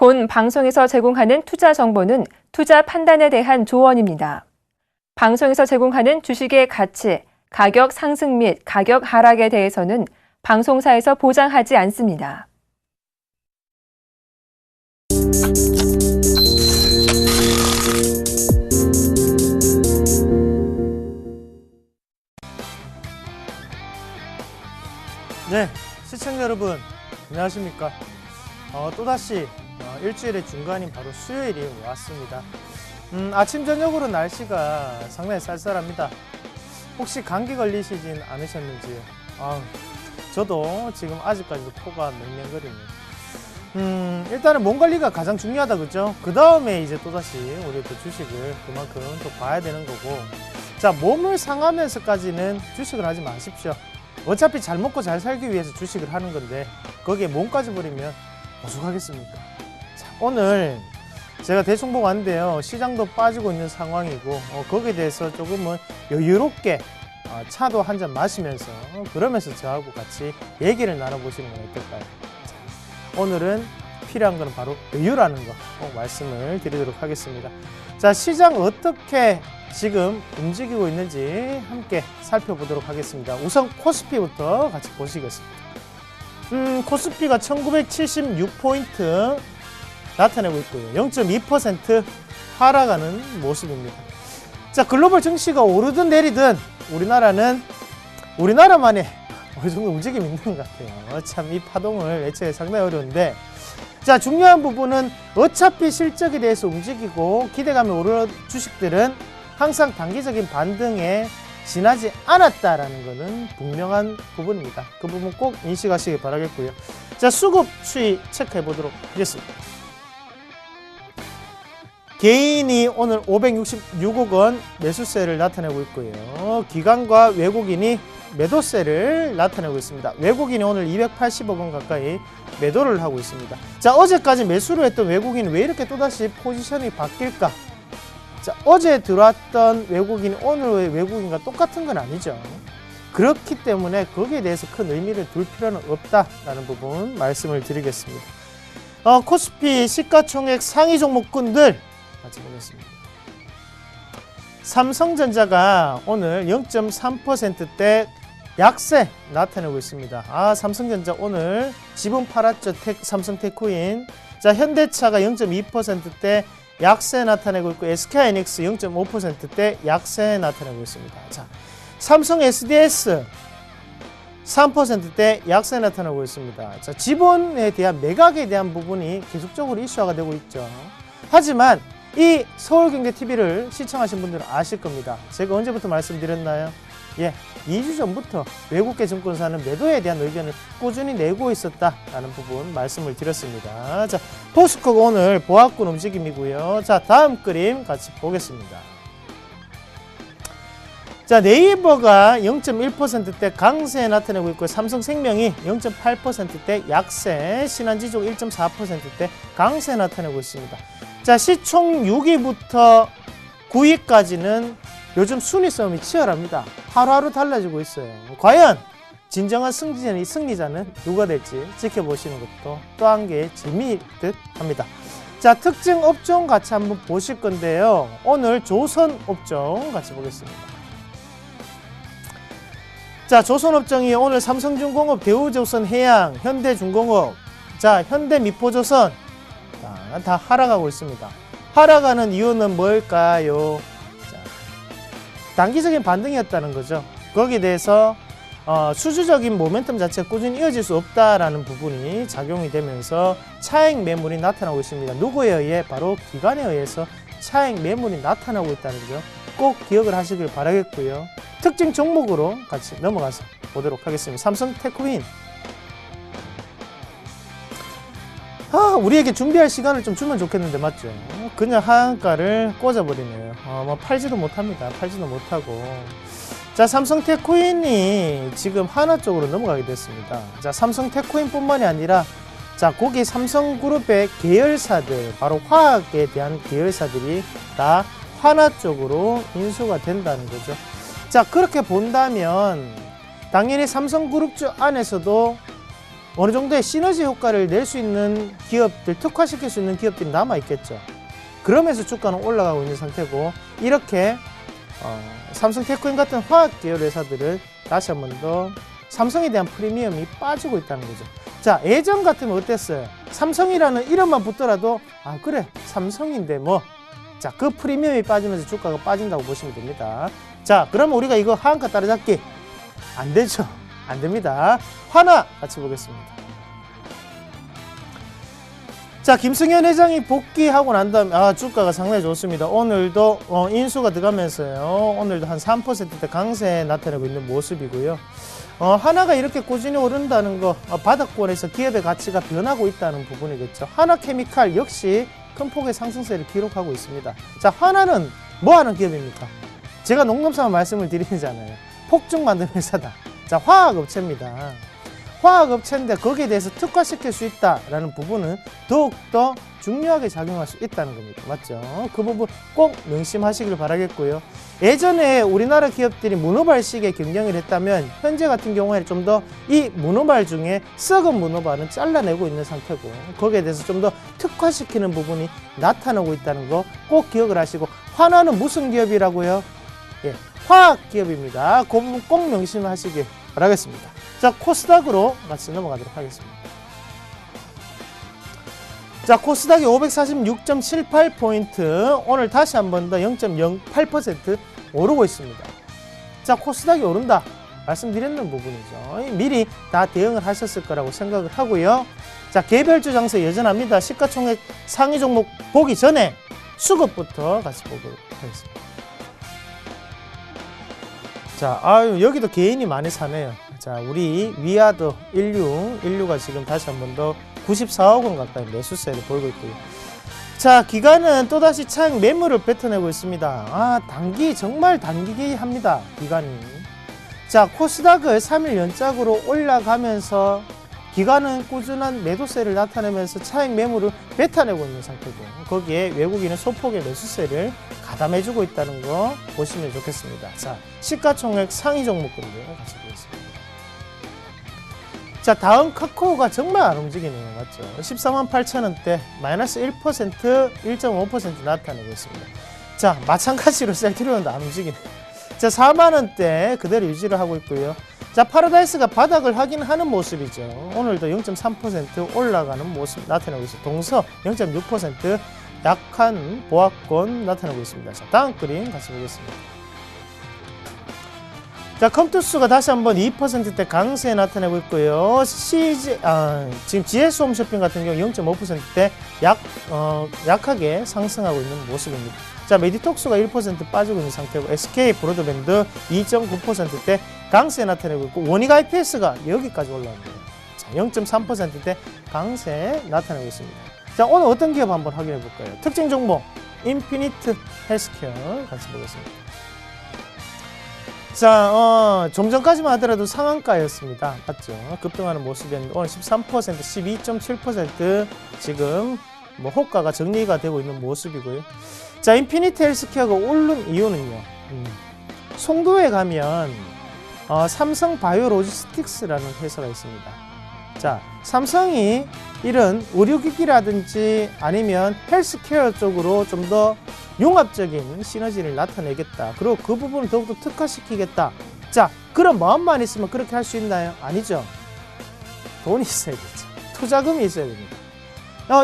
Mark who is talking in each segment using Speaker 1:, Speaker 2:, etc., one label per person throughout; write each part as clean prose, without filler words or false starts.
Speaker 1: 본 방송에서 제공하는 투자 정보는 투자 판단에 대한 조언입니다. 방송에서 제공하는 주식의 가치, 가격 상승 및 가격 하락에 대해서는 방송사에서 보장하지 않습니다.
Speaker 2: 네, 시청자 여러분 안녕하십니까. 또다시 일주일의 중간인 바로 수요일이 왔습니다. 아침 저녁으로 날씨가 상당히 쌀쌀합니다. 혹시 감기 걸리시진 않으셨는지요? 저도 지금 아직까지도 코가 맹맹거립니다. 일단은 몸 관리가 가장 중요하다, 그죠? 그 다음에 이제 또다시 우리 또 주식을 그만큼 또 봐야 되는 거고, 자, 몸을 상하면서까지는 주식을 하지 마십시오. 어차피 잘 먹고 잘 살기 위해서 주식을 하는 건데 거기에 몸까지 버리면 어떡하겠습니까? 자, 오늘 제가 대충 보고 왔는데요, 시장도 빠지고 있는 상황이고 거기에 대해서 조금은 여유롭게 차도 한 잔 마시면서 그러면서 저하고 같이 얘기를 나눠보시는 건 어떨까요? 자, 오늘은 필요한 것은 바로 여유라는 거 꼭 말씀을 드리도록 하겠습니다. 자, 시장 어떻게 지금 움직이고 있는지 함께 살펴보도록 하겠습니다. 우선 코스피부터 같이 보시겠습니다. 코스피가 1976포인트 나타내고 있고요. 0.2% 하락하는 모습입니다. 자, 글로벌 증시가 오르든 내리든 우리나라만의 어느 정도 움직임이 있는 것 같아요. 참 이 파동을 예측하기 상당히 어려운데, 자, 중요한 부분은 어차피 실적에 대해서 움직이고 기대감이 오르는 주식들은 항상 단기적인 반등에 지나지 않았다라는 것은 분명한 부분입니다. 그 부분 꼭 인식하시기 바라겠고요. 자, 수급 추이 체크해 보도록 하겠습니다. 개인이 오늘 566억 원 매수세를 나타내고 있고요. 기관과 외국인이 매도세를 나타내고 있습니다. 외국인이 오늘 280억 원 가까이 매도를 하고 있습니다. 자, 어제까지 매수를 했던 외국인이 왜 이렇게 또다시 포지션이 바뀔까? 자, 어제 들어왔던 외국인이 오늘의 외국인과 똑같은 건 아니죠. 그렇기 때문에 거기에 대해서 큰 의미를 둘 필요는 없다라는 부분 말씀을 드리겠습니다. 코스피 시가총액 상위 종목군들 같이 보겠습니다. 삼성전자가 오늘 0.3%대 약세 나타내고 있습니다. 삼성전자 오늘 지분 팔았죠. 삼성테크인. 자, 현대차가 0.2%대 약세 나타내고 있고, SK하이닉스 0.5%대 약세 나타내고 있습니다. 자, 삼성 SDS 3%대 약세 나타나고 있습니다. 자, 지분에 대한 매각에 대한 부분이 계속적으로 이슈화가 되고 있죠. 하지만 이 서울경제TV를 시청하신 분들은 아실 겁니다. 제가 언제부터 말씀드렸나요? 2주 전부터 외국계 증권사는 매도에 대한 의견을 꾸준히 내고 있었다라는 부분 말씀을 드렸습니다. 자, 포스코가 오늘 보합권 움직임이고요. 자, 다음 그림 같이 보겠습니다. 자, 네이버가 0.1%대 강세 나타내고 있고, 삼성생명이 0.8%대 약세, 신한지족 1.4%대 강세 나타내고 있습니다. 자, 시총 6위부터 9위까지는 요즘 순위 싸움이 치열합니다. 하루하루 달라지고 있어요. 과연 진정한 승리자는 누가 될지 지켜보시는 것도 또 한 개의 재미일 듯 합니다. 자, 특징 업종 같이 한번 보실 건데요. 오늘 조선 업종 같이 보겠습니다. 자, 조선 업종이 오늘 삼성중공업, 대우조선해양, 현대중공업, 자, 현대미포조선 다 하락하고 있습니다. 하락하는 이유는 뭘까요? 자, 단기적인 반등이었다는 거죠. 거기에 대해서 수주적인 모멘텀 자체가 꾸준히 이어질 수 없다라는 부분이 작용이 되면서 차익 매물이 나타나고 있습니다. 누구에 의해? 바로 기관에 의해서 차익 매물이 나타나고 있다는 점 꼭 기억을 하시길 바라겠고요. 특징 종목으로 같이 넘어가서 보도록 하겠습니다. 삼성테크인. 우리에게 준비할 시간을 좀 주면 좋겠는데, 맞죠? 그냥 하한가를 꽂아버리네요. 팔지도 못합니다. 팔지도 못하고. 자, 삼성테크인이 지금 하나 쪽으로 넘어가게 됐습니다. 자, 삼성테크인 뿐만이 아니라, 자, 거기 삼성그룹의 계열사들, 바로 화학에 대한 계열사들이 다 하나 쪽으로 인수가 된다는 거죠. 자, 그렇게 본다면 당연히 삼성그룹주 안에서도 어느 정도의 시너지 효과를 낼 수 있는 기업들, 특화시킬 수 있는 기업들이 남아있겠죠. 그러면서 주가는 올라가고 있는 상태고, 이렇게 삼성테크인 같은 화학 계열 회사들은 다시 한 번 더 삼성에 대한 프리미엄이 빠지고 있다는 거죠. 자, 예전 같으면 어땠어요? 삼성이라는 이름만 붙더라도 아 그래 삼성인데 뭐, 자, 그 프리미엄이 빠지면서 주가가 빠진다고 보시면 됩니다. 자, 그러면 우리가 이거 하한가 따라잡기 안 되죠. 안 됩니다. 하나 같이 보겠습니다. 자, 김승현 회장이 복귀하고 난 다음에 주가가 상당히 좋습니다. 오늘도 인수가 들어가면서요. 오늘도 한 3%대 강세 나타내고 있는 모습이고요. 하나가 이렇게 꾸준히 오른다는 거, 바닥권에서 기업의 가치가 변하고 있다는 부분이겠죠. 하나케미칼 역시 큰 폭의 상승세를 기록하고 있습니다. 자, 하나는 뭐 하는 기업입니까? 제가 농담삼아 말씀을 드리잖아요. 폭죽 만드는 회사다. 자, 화학업체입니다. 화학업체인데 거기에 대해서 특화시킬 수 있다라는 부분은 더욱더 중요하게 작용할 수 있다는 겁니다. 맞죠? 그 부분 꼭 명심하시길 바라겠고요. 예전에 우리나라 기업들이 문어발식의 경영을 했다면 현재 같은 경우에는 좀 더 이 문어발 중에 썩은 문어발은 잘라내고 있는 상태고, 거기에 대해서 좀 더 특화시키는 부분이 나타나고 있다는 거 꼭 기억을 하시고, 하나는 무슨 기업이라고요? 예, 화학기업입니다. 그 부분 꼭 명심하시길 바라겠습니다. 자, 코스닥으로 같이 넘어가도록 하겠습니다. 자, 코스닥이 546.78포인트, 오늘 다시 한 번 더 0.08% 오르고 있습니다. 자, 코스닥이 오른다 말씀드렸는 부분이죠. 미리 다 대응을 하셨을 거라고 생각을 하고요. 자, 개별주 장세 여전합니다. 시가총액 상위 종목 보기 전에 수급부터 같이 보도록 하겠습니다. 자, 여기도 개인이 많이 사네요. 자, 우리 위아더 16가 지금 다시 한 번 더 94억 원 가까이 매수세를 보이고 있고요. 자, 기관은 또다시 차익 매물을 뱉어내고 있습니다. 정말 단기합니다, 기관이. 자, 코스닥을 3일 연짝으로 올라가면서 기관은 꾸준한 매도세를 나타내면서 차익 매물을 뱉어내고 있는 상태고, 거기에 외국인은 소폭의 매수세를 가담해주고 있다는 거 보시면 좋겠습니다. 자, 시가총액 상위 종목군들 같이 보겠습니다. 자, 다음 카카오가 정말 안 움직이네요. 맞죠? 14만 8천 원대 마이너스 1%, 1.5% 나타내고 있습니다. 자, 마찬가지로 셀트리온도 안 움직이네요. 자, 4만 원대 그대로 유지를 하고 있고요. 자, 파라다이스가 바닥을 하긴 하는 모습이죠. 오늘도 0.3% 올라가는 모습 나타내고 있습니다. 동서 0.6% 약한 보합권 나타내고 있습니다. 자, 다음 그림 같이 보겠습니다. 자, 컴투스가 다시 한번 2%대 강세 나타내고 있고요. 지금 GS 홈쇼핑 같은 경우 0.5%대 약하게 상승하고 있는 모습입니다. 자, 메디톡스가 1% 빠지고 있는 상태고, SK 브로드밴드 2.9%대 강세 나타내고 있고, 원익 IPS가 여기까지 올라옵니다. 자, 0.3%대 강세 나타내고 있습니다. 자, 오늘 어떤 기업 한번 확인해 볼까요? 특징 종목 인피니트 헬스케어 같이 보겠습니다. 자, 좀 전까지만 하더라도 상한가였습니다. 맞죠? 급등하는 모습이었는데 오늘 13%, 12.7% 지금 호가가 정리가 되고 있는 모습이고요. 자, 인피니트 헬스케어가 오른 이유는요. 송도에 가면 삼성 바이오로지스틱스라는 회사가 있습니다. 자, 삼성이 이런 의료기기라든지 아니면 헬스케어 쪽으로 좀 더 융합적인 시너지를 나타내겠다. 그리고 그 부분을 더욱더 특화시키겠다. 자, 그런 마음만 있으면 그렇게 할 수 있나요? 아니죠. 돈이 있어야겠죠. 투자금이 있어야 됩니다.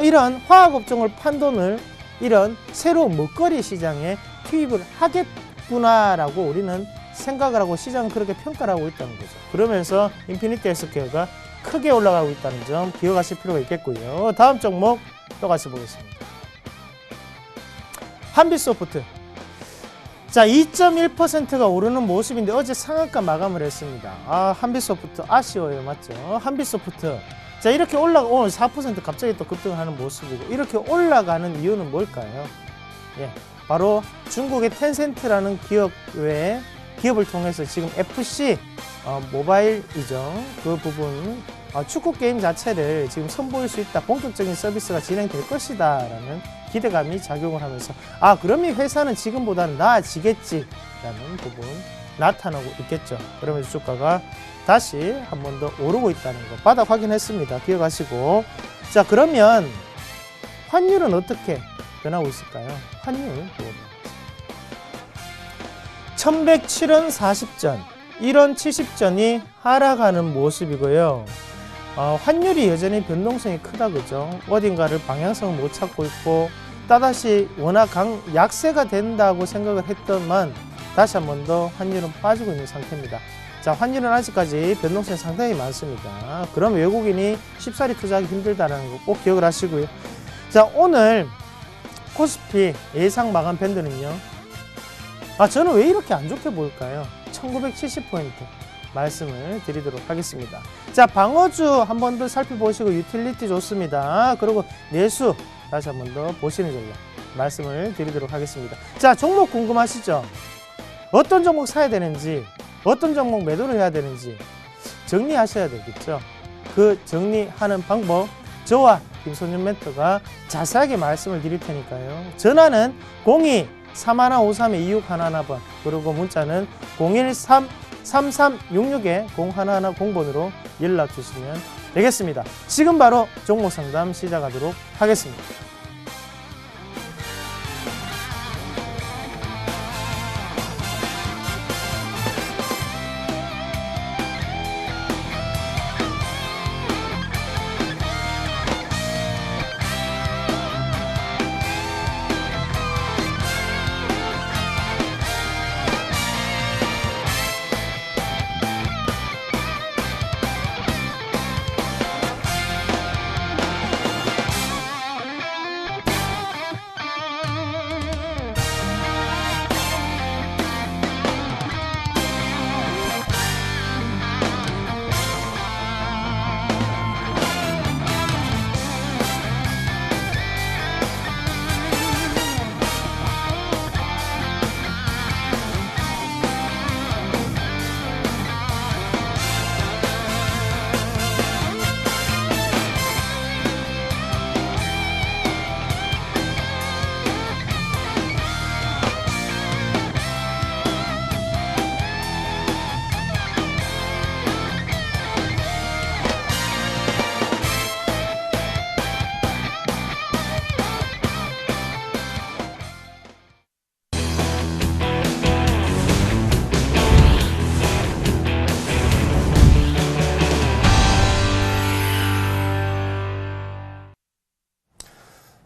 Speaker 2: 이런 화학업종을 판 돈을 이런 새로운 먹거리 시장에 투입을 하겠구나라고 우리는 생각을 하고 시장은 그렇게 평가를 하고 있다는 거죠. 그러면서 인피니트 헬스케어가 크게 올라가고 있다는 점 기억하실 필요가 있겠고요. 다음 종목 또 같이 보겠습니다. 한빛소프트. 자, 2.1%가 오르는 모습인데 어제 상한가 마감을 했습니다. 한빛소프트 아쉬워요. 맞죠? 한빛소프트. 자, 이렇게 오늘 4% 갑자기 또 급등하는 모습이고, 이렇게 올라가는 이유는 뭘까요? 예, 바로 중국의 텐센트라는 기업을 통해서 지금 FC 모바일이죠. 그 부분 축구 게임 자체를 지금 선보일 수 있다. 본격적인 서비스가 진행될 것이다 라는 기대감이 작용을 하면서 그럼 이 회사는 지금보다는 나아지겠지 라는 부분 나타나고 있겠죠. 그러면서 주가가 다시 한 번 더 오르고 있다는 거 바닥 확인했습니다. 기억하시고. 자, 그러면 환율은 어떻게 변하고 있을까요? 환율 1107원 40전, 1원 70전이 하락하는 모습이고요. 환율이 여전히 변동성이 크다, 그죠? 어딘가를 방향성을 못 찾고 있고, 또다시 워낙 약세가 된다고 생각을 했더만 다시 한 번 더 환율은 빠지고 있는 상태입니다. 자, 환율은 아직까지 변동성이 상당히 많습니다. 그럼 외국인이 쉽사리 투자하기 힘들다는 거 꼭 기억을 하시고요. 자, 오늘 코스피 예상 마감 밴드는요. 저는 왜 이렇게 안 좋게 보일까요? 1970포인트 말씀을 드리도록 하겠습니다. 자, 방어주 한 번 더 살펴보시고 유틸리티 좋습니다. 그리고 내수 다시 한 번 더 보시는 전략 말씀을 드리도록 하겠습니다. 자, 종목 궁금하시죠? 어떤 종목 사야 되는지, 어떤 종목 매도를 해야 되는지 정리하셔야 되겠죠. 그 정리하는 방법 저와 김선윤 멘토가 자세하게 말씀을 드릴 테니까요. 전화는 02-3153-2611번 그리고 문자는 013-3366-0110번으로 연락 주시면 되겠습니다. 지금 바로 종목 상담 시작하도록 하겠습니다.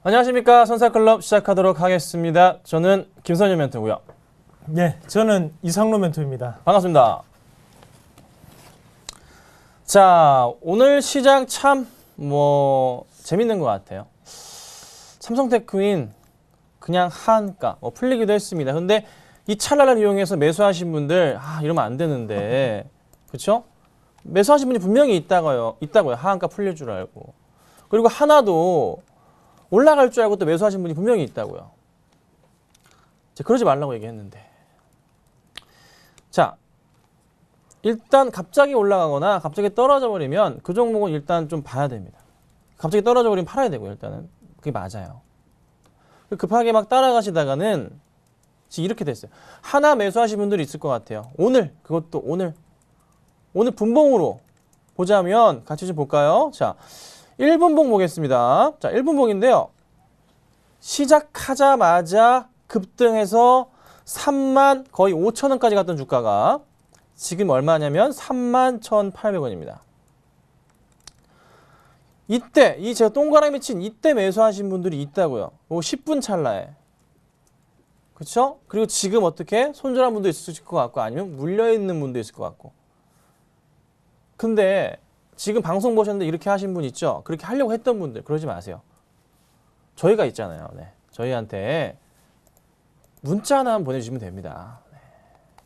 Speaker 3: 안녕하십니까. 선사클럽 시작하도록 하겠습니다. 저는 김선윤 멘토고요.
Speaker 2: 네, 저는 이상로 멘토입니다.
Speaker 3: 반갑습니다. 자, 오늘 시장 참 재밌는 것 같아요. 삼성테크인 그냥 한가 풀리기도 했습니다. 근데 이 찰나를 이용해서 매수하신 분들 이러면 안 되는데 그렇죠? 매수하신 분이 분명히 있다고요. 하한가 풀릴 줄 알고. 그리고 하나도 올라갈 줄 알고 또 매수하신 분이 분명히 있다고요. 그러지 말라고 얘기했는데. 자, 일단 갑자기 올라가거나 갑자기 떨어져 버리면 그 종목은 일단 좀 봐야 됩니다. 갑자기 떨어져 버리면 팔아야 되고요. 일단은 그게 맞아요. 급하게 막 따라가시다가는 지금 이렇게 됐어요. 하나 매수하신 분들이 있을 것 같아요. 그것도 오늘 분봉으로 보자면 같이 좀 볼까요? 자, 1분봉 보겠습니다. 자, 1분봉인데요. 시작하자마자 급등해서 3만 거의 5천원까지 갔던 주가가 지금 얼마냐면 31,800원입니다. 이때 제가 동그라미 친 이때 매수하신 분들이 있다고요. 10분 찰나에. 그렇죠? 그리고 지금 어떻게 손절한 분도 있을 것 같고 아니면 물려있는 분도 있을 것 같고. 근데 지금 방송 보셨는데 이렇게 하신 분 있죠? 그렇게 하려고 했던 분들 그러지 마세요. 저희가 있잖아요. 네. 저희한테 문자 하나 보내주시면 됩니다. 네.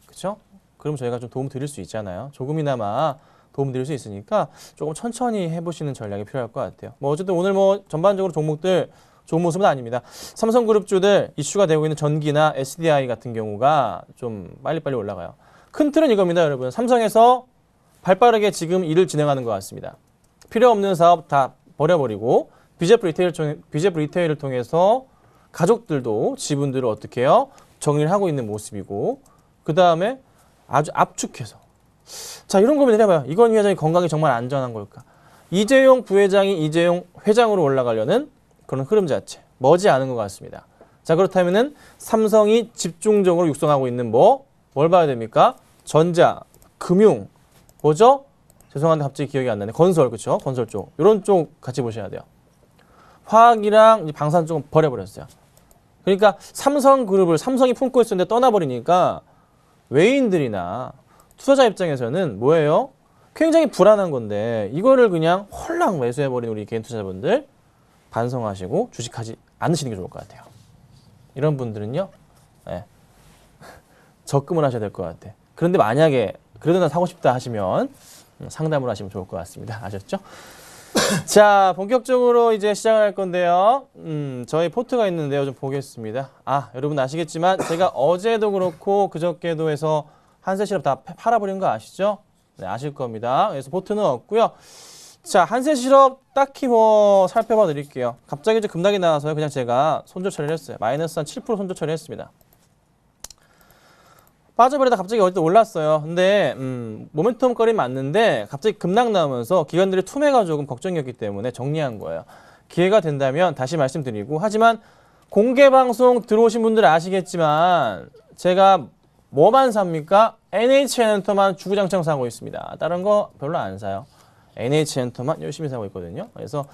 Speaker 3: 그렇죠? 그럼 저희가 좀 도움 드릴 수 있잖아요. 조금이나마 도움 드릴 수 있으니까 조금 천천히 해보시는 전략이 필요할 것 같아요. 어쨌든 오늘 전반적으로 종목들 좋은 모습은 아닙니다. 삼성그룹주들 이슈가 되고 있는 전기나 SDI 같은 경우가 좀 빨리빨리 올라가요. 큰 틀은 이겁니다, 여러분. 삼성에서 발빠르게 지금 일을 진행하는 것 같습니다. 필요 없는 사업 다 버려버리고 BJF 리테일을 통해서 가족들도 지분들을 어떻게 해요? 정리를 하고 있는 모습이고 그 다음에 아주 압축해서 자, 이런 고민을 해봐요. 이건희 회장이 건강이 정말 안전한 걸까? 이재용 부회장이 이재용 회장으로 올라가려는 그런 흐름 자체 머지않은 것 같습니다. 자, 그렇다면은 삼성이 집중적으로 육성하고 있는 뭘 봐야 됩니까? 전자, 금융, 뭐죠? 죄송한데 갑자기 기억이 안 나네. 건설, 그렇죠? 건설 쪽. 이런 쪽 같이 보셔야 돼요. 화학이랑 이제 방산 쪽은 버려버렸어요. 그러니까 삼성그룹을 삼성이 품고 있었는데 떠나버리니까 외인들이나 투자자 입장에서는 뭐예요? 굉장히 불안한 건데 이거를 그냥 홀랑 매수해버린 우리 개인 투자자분들 반성하시고 주식하지 않으시는 게 좋을 것 같아요. 이런 분들은요. 네. 적금을 하셔야 될 것 같아. 그런데 만약에 그래도 나 사고 싶다 하시면 상담을 하시면 좋을 것 같습니다. 아셨죠? 자, 본격적으로 이제 시작을 할 건데요. 저희 포트가 있는데요. 좀 보겠습니다. 여러분 아시겠지만 제가 어제도 그렇고 그저께도 해서 한세 시럽 다 팔아버린 거 아시죠? 네, 아실 겁니다. 그래서 포트는 없고요. 자, 한세 시럽 딱히 살펴봐 드릴게요. 갑자기 이제 급락이 나와서 그냥 제가 손절 처리를 했어요. 마이너스 한 7% 손절 처리했습니다. 빠져버리다 갑자기 어디 올랐어요. 근데 모멘텀 거리 맞는데 갑자기 급락 나오면서 기관들의 투매가 조금 걱정이었기 때문에 정리한 거예요. 기회가 된다면 다시 말씀드리고, 하지만 공개 방송 들어오신 분들은 아시겠지만 제가 뭐만 삽니까? NH엔터만 주구장창 사고 있습니다. 다른 거 별로 안 사요. NH엔터만 열심히 사고 있거든요. 그래서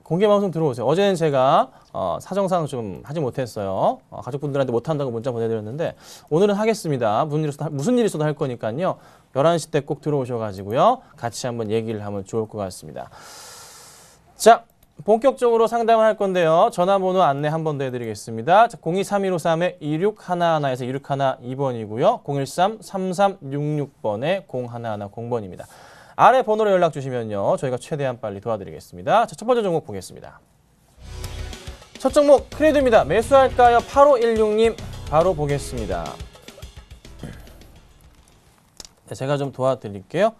Speaker 3: 공개 방송 들어오세요. 어제는 제가 사정상 좀 하지 못했어요. 가족분들한테 못한다고 문자 보내드렸는데 오늘은 하겠습니다. 무슨 일이 있어도 할 거니까요. 11시 때 꼭 들어오셔가지고요. 같이 한번 얘기를 하면 좋을 것 같습니다. 자, 본격적으로 상담을 할 건데요. 전화번호 안내 한 번 더 해드리겠습니다. 023153-2611에서 2612번이고요. 013-3366번에 0110번입니다. 아래 번호로 연락 주시면요. 저희가 최대한 빨리 도와드리겠습니다. 자, 첫 번째 종목 보겠습니다. 첫 종목 크레드입니다. 매수할까요? 8516님 바로 보겠습니다. 네, 제가 좀 도와드릴게요.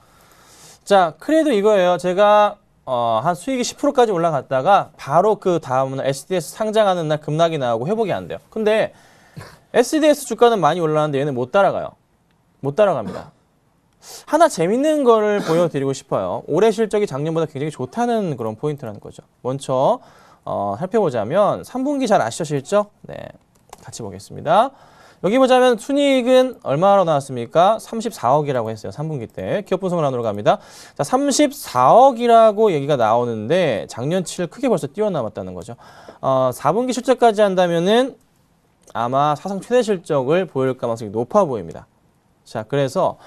Speaker 3: 자, 크레드 이거예요. 제가 한 수익이 10%까지 올라갔다가 바로 그 다음날 SDS 상장하는 날 급락이 나오고 회복이 안 돼요. 근데 SDS 주가는 많이 올라가는데 얘는 못 따라가요. 못 따라갑니다. 하나 재밌는 거를 보여드리고 싶어요. 올해 실적이 작년보다 굉장히 좋다는 그런 포인트라는 거죠. 먼저 살펴보자면 3분기 잘 아시죠, 실적? 네, 같이 보겠습니다. 여기 보자면 순이익은 얼마로 나왔습니까? 34억이라고 했어요. 3분기 때. 기업 분석을 안으로 갑니다. 자, 34억이라고 얘기가 나오는데 작년치를 크게 벌써 뛰어넘었다는 거죠. 4분기 실적까지 한다면은 아마 사상 최대 실적을 보일 가능성이 높아 보입니다. 자, 그래서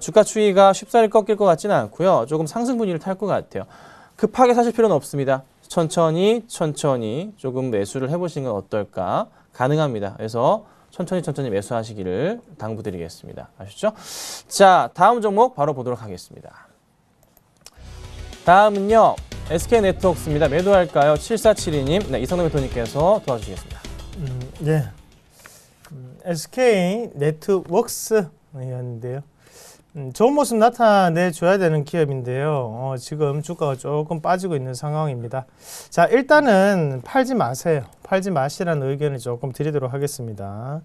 Speaker 3: 주가 추이가 쉽사리 꺾일 것 같지는 않고요. 조금 상승 분위기를 탈 것 같아요. 급하게 사실 필요는 없습니다. 천천히 조금 매수를 해보시는 건 어떨까? 가능합니다. 그래서 천천히 매수하시기를 당부드리겠습니다. 아시죠? 자, 다음 종목 바로 보도록 하겠습니다. 다음은요. SK네트워크입니다. 매도할까요? 7472님. 네, 이성남 대표님께서 도와주시겠습니다.
Speaker 2: 예. SK네트워크였는데요. 좋은 모습 나타내줘야 되는 기업인데요. 지금 주가가 조금 빠지고 있는 상황입니다. 자, 일단은 팔지 마세요. 팔지 마시라는 의견을 조금 드리도록 하겠습니다.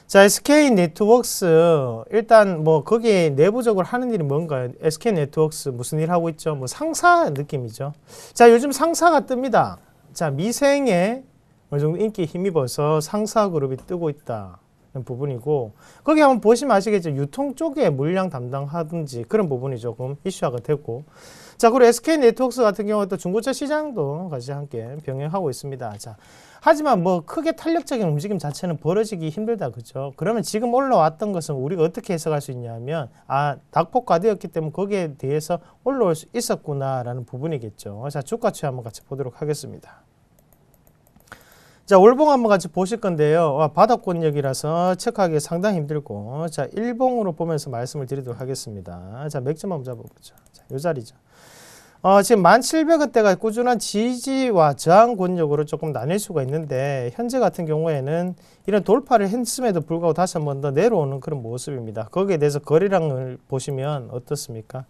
Speaker 2: 자, SK네트워크 일단 거기에 내부적으로 하는 일이 뭔가요? SK네트워크 무슨 일 하고 있죠? 상사 느낌이죠. 자, 요즘 상사가 뜹니다. 자, 미생에 어느 정도 인기에 힘입어서 상사 그룹이 뜨고 있다. 부분이고, 거기 한번 보시면 아시겠죠. 유통 쪽에 물량 담당하든지 그런 부분이 조금 이슈화가 되고, 자, 그리고 SK네트워크 같은 경우는 또 중고차 시장도 같이 함께 병행하고 있습니다. 자, 하지만 크게 탄력적인 움직임 자체는 벌어지기 힘들다, 그죠? 그러면 지금 올라왔던 것은 우리가 어떻게 해석할 수 있냐면, 낙폭과대였기 때문에 거기에 대해서 올라올 수 있었구나라는 부분이겠죠. 자, 주가 추이 한번 같이 보도록 하겠습니다. 자, 월봉 한번 같이 보실 건데요. 바닥권역이라서 체크하기 상당히 힘들고, 자, 일봉으로 보면서 말씀을 드리도록 하겠습니다. 자, 맥점 한번 잡아보죠. 자, 요 자리죠. 지금 1700원대가 꾸준한 지지와 저항 권역으로 조금 나뉠 수가 있는데, 현재 같은 경우에는 이런 돌파를 했음에도 불구하고 다시 한번 더 내려오는 그런 모습입니다. 거기에 대해서 거래량을 보시면 어떻습니까?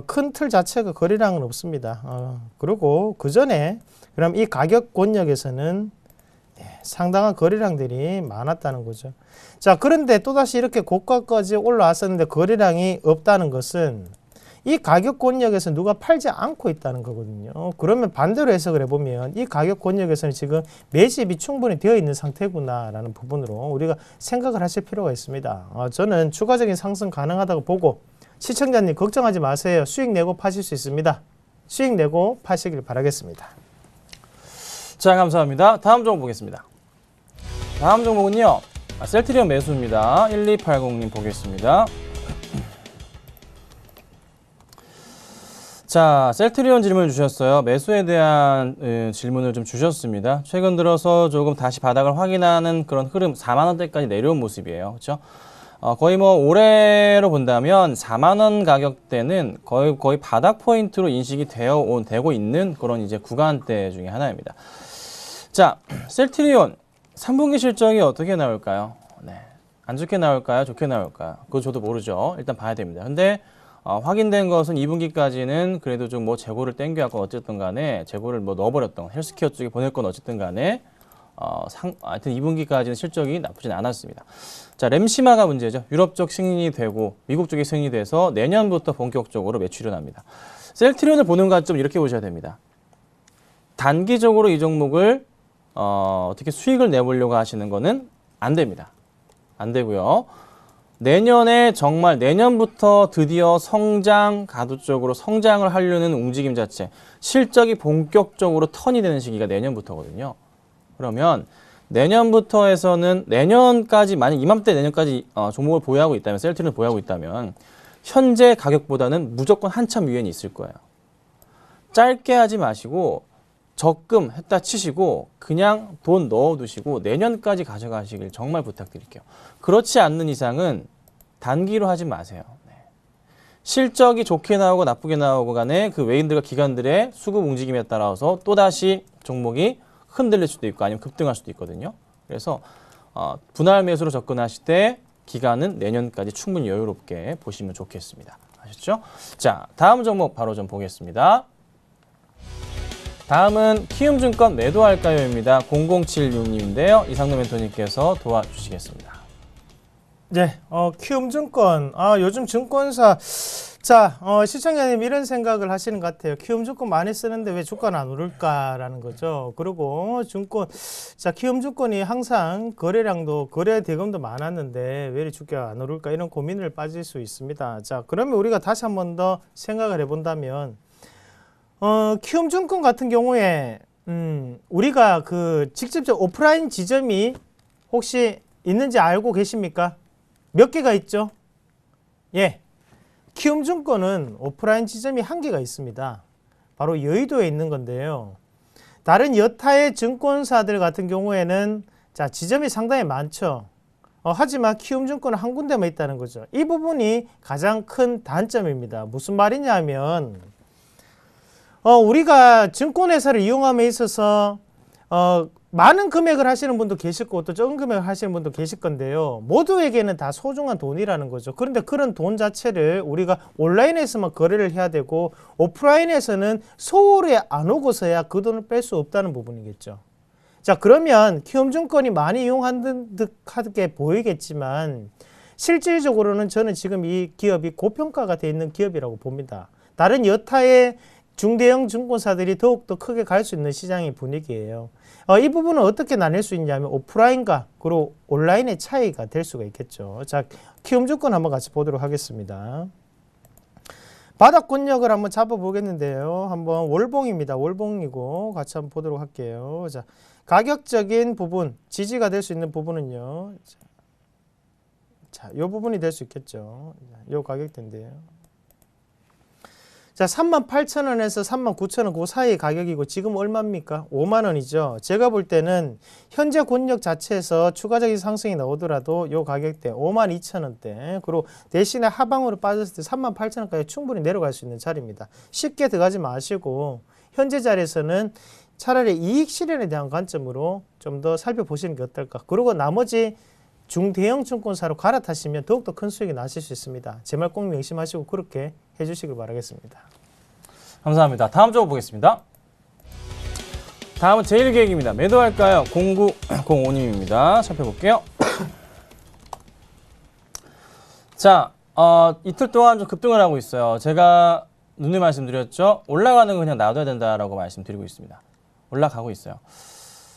Speaker 2: 큰 틀 자체가 거래량은 없습니다. 그리고 그 전에 그럼 이 가격 권역에서는 상당한 거래량들이 많았다는 거죠. 자, 그런데 또다시 이렇게 고가까지 올라왔었는데 거래량이 없다는 것은 이 가격 권역에서 누가 팔지 않고 있다는 거거든요. 그러면 반대로 해석을 해보면 이 가격 권역에서는 지금 매집이 충분히 되어 있는 상태구나라는 부분으로 우리가 생각을 하실 필요가 있습니다. 저는 추가적인 상승 가능하다고 보고 시청자님 걱정하지 마세요. 수익 내고 파실 수 있습니다. 수익 내고 파시길 바라겠습니다.
Speaker 3: 자, 감사합니다. 다음 종목 보겠습니다. 다음 종목은요. 셀트리온 매수입니다. 1280님 보겠습니다. 자, 셀트리온 질문을 주셨어요. 매수에 대한 질문을 좀 주셨습니다. 최근 들어서 조금 다시 바닥을 확인하는 그런 흐름, 4만 원대까지 내려온 모습이에요. 그렇죠? 거의 뭐 올해로 본다면 4만 원 가격대는 거의 바닥 포인트로 인식이 되고 있는 그런 이제 구간대 중에 하나입니다. 자, 셀트리온 3분기 실적이 어떻게 나올까요? 네. 안 좋게 나올까요? 좋게 나올까요? 그거 저도 모르죠. 일단 봐야 됩니다. 근데 확인된 것은 2분기까지는 그래도 좀 뭐 재고를 땡겨갖고 어쨌든 간에 재고를 뭐 넣어버렸던 헬스케어 쪽에 보낼 건 어쨌든 간에 하여튼 2분기까지는 실적이 나쁘진 않았습니다. 자, 램시마가 문제죠. 유럽 쪽 승인이 되고 미국 쪽이 승인이 돼서 내년부터 본격적으로 매출이 일어납니다. 셀트리온을 보는 관점 이렇게 보셔야 됩니다. 단기적으로 이 종목을 어떻게 수익을 내보려고 하시는 거는 안 됩니다. 안 되고요. 내년에 정말 내년부터 드디어 가도적으로 성장을 하려는 움직임 자체, 실적이 본격적으로 턴이 되는 시기가 내년부터거든요. 그러면 내년부터 해서는 내년까지 만약 이맘때 내년까지 종목을 보유하고 있다면 셀트리온을 보유하고 있다면 현재 가격보다는 무조건 한참 위에는 있을 거예요. 짧게 하지 마시고 적금 했다 치시고 그냥 돈 넣어두시고 내년까지 가져가시길 정말 부탁드릴게요. 그렇지 않는 이상은 단기로 하지 마세요. 네. 실적이 좋게 나오고 나쁘게 나오고 간에 그 외인들과 기관들의 수급 움직임에 따라서 또다시 종목이 흔들릴 수도 있고 아니면 급등할 수도 있거든요. 그래서 분할 매수로 접근하실 때 기간은 내년까지 충분히 여유롭게 보시면 좋겠습니다. 아셨죠? 자, 다음 종목 바로 좀 보겠습니다. 다음은 키움증권 매도할까요입니다. 0076님인데요. 이상노 멘토님께서 도와주시겠습니다.
Speaker 2: 네, 키움증권. 요즘 증권사. 자, 시청자님 이런 생각을 하시는 것 같아요. 키움증권 많이 쓰는데 왜 주가는 안 오를까라는 거죠. 그리고 키움증권이 항상 거래량도, 거래 대금도 많았는데 왜 이렇게 주가가 안 오를까 이런 고민을 빠질 수 있습니다. 자, 그러면 우리가 다시 한 번 더 생각을 해본다면, 키움증권 같은 경우에 우리가 그 직접적 오프라인 지점이 혹시 있는지 알고 계십니까? 몇 개가 있죠? 예, 키움증권은 오프라인 지점이 한 개가 있습니다. 바로 여의도에 있는 건데요. 다른 여타의 증권사들 같은 경우에는 지점이 상당히 많죠. 하지만 키움증권은 한 군데만 있다는 거죠. 이 부분이 가장 큰 단점입니다. 무슨 말이냐면 우리가 증권회사를 이용함에 있어서 많은 금액을 하시는 분도 계실 거고 또 적은 금액을 하시는 분도 계실 건데요. 모두에게는 다 소중한 돈이라는 거죠. 그런데 그런 돈 자체를 우리가 온라인에서만 거래를 해야 되고 오프라인에서는 서울에 안 오고서야 그 돈을 뺄 수 없다는 부분이겠죠. 자, 그러면 키움증권이 많이 이용하는 듯하게 보이겠지만 실질적으로는 저는 지금 이 기업이 고평가가 되어 있는 기업이라고 봅니다. 다른 여타의 중대형 증권사들이 더욱더 크게 갈 수 있는 시장의 분위기예요. 이 부분은 어떻게 나뉠 수 있냐면 오프라인과 그리고 온라인의 차이가 될 수가 있겠죠. 자, 키움증권 한번 같이 보도록 하겠습니다. 바닥 권역을 한번 잡아보겠는데요. 한번 월봉입니다. 월봉이고 같이 한번 보도록 할게요. 자, 가격적인 부분, 지지가 될 수 있는 부분은요. 자, 이 부분이 될 수 있겠죠. 이 가격대인데요. 자, 38,000원에서 39,000원 그 사이 가격이고 지금 얼마입니까? 5만 원이죠. 제가 볼 때는 현재 권역 자체에서 추가적인 상승이 나오더라도 이 가격대 52,000원대 그리고 대신에 하방으로 빠졌을 때 38,000원까지 충분히 내려갈 수 있는 자리입니다. 쉽게 들어가지 마시고 현재 자리에서는 차라리 이익 실현에 대한 관점으로 좀 더 살펴보시는 게 어떨까. 그리고 나머지 중대형 증권사로 갈아타시면 더욱더 큰 수익이 나실 수 있습니다. 제 말 꼭 명심하시고 그렇게 해주시길 바라겠습니다.
Speaker 3: 감사합니다. 다음 종목 보겠습니다. 다음은 제일기획입니다. 매도할까요? 0905님입니다. 살펴볼게요. 자, 이틀 동안 좀 급등을 하고 있어요. 제가 누누이 말씀드렸죠. 올라가는 거 그냥 놔둬야 된다라고 말씀드리고 있습니다. 올라가고 있어요.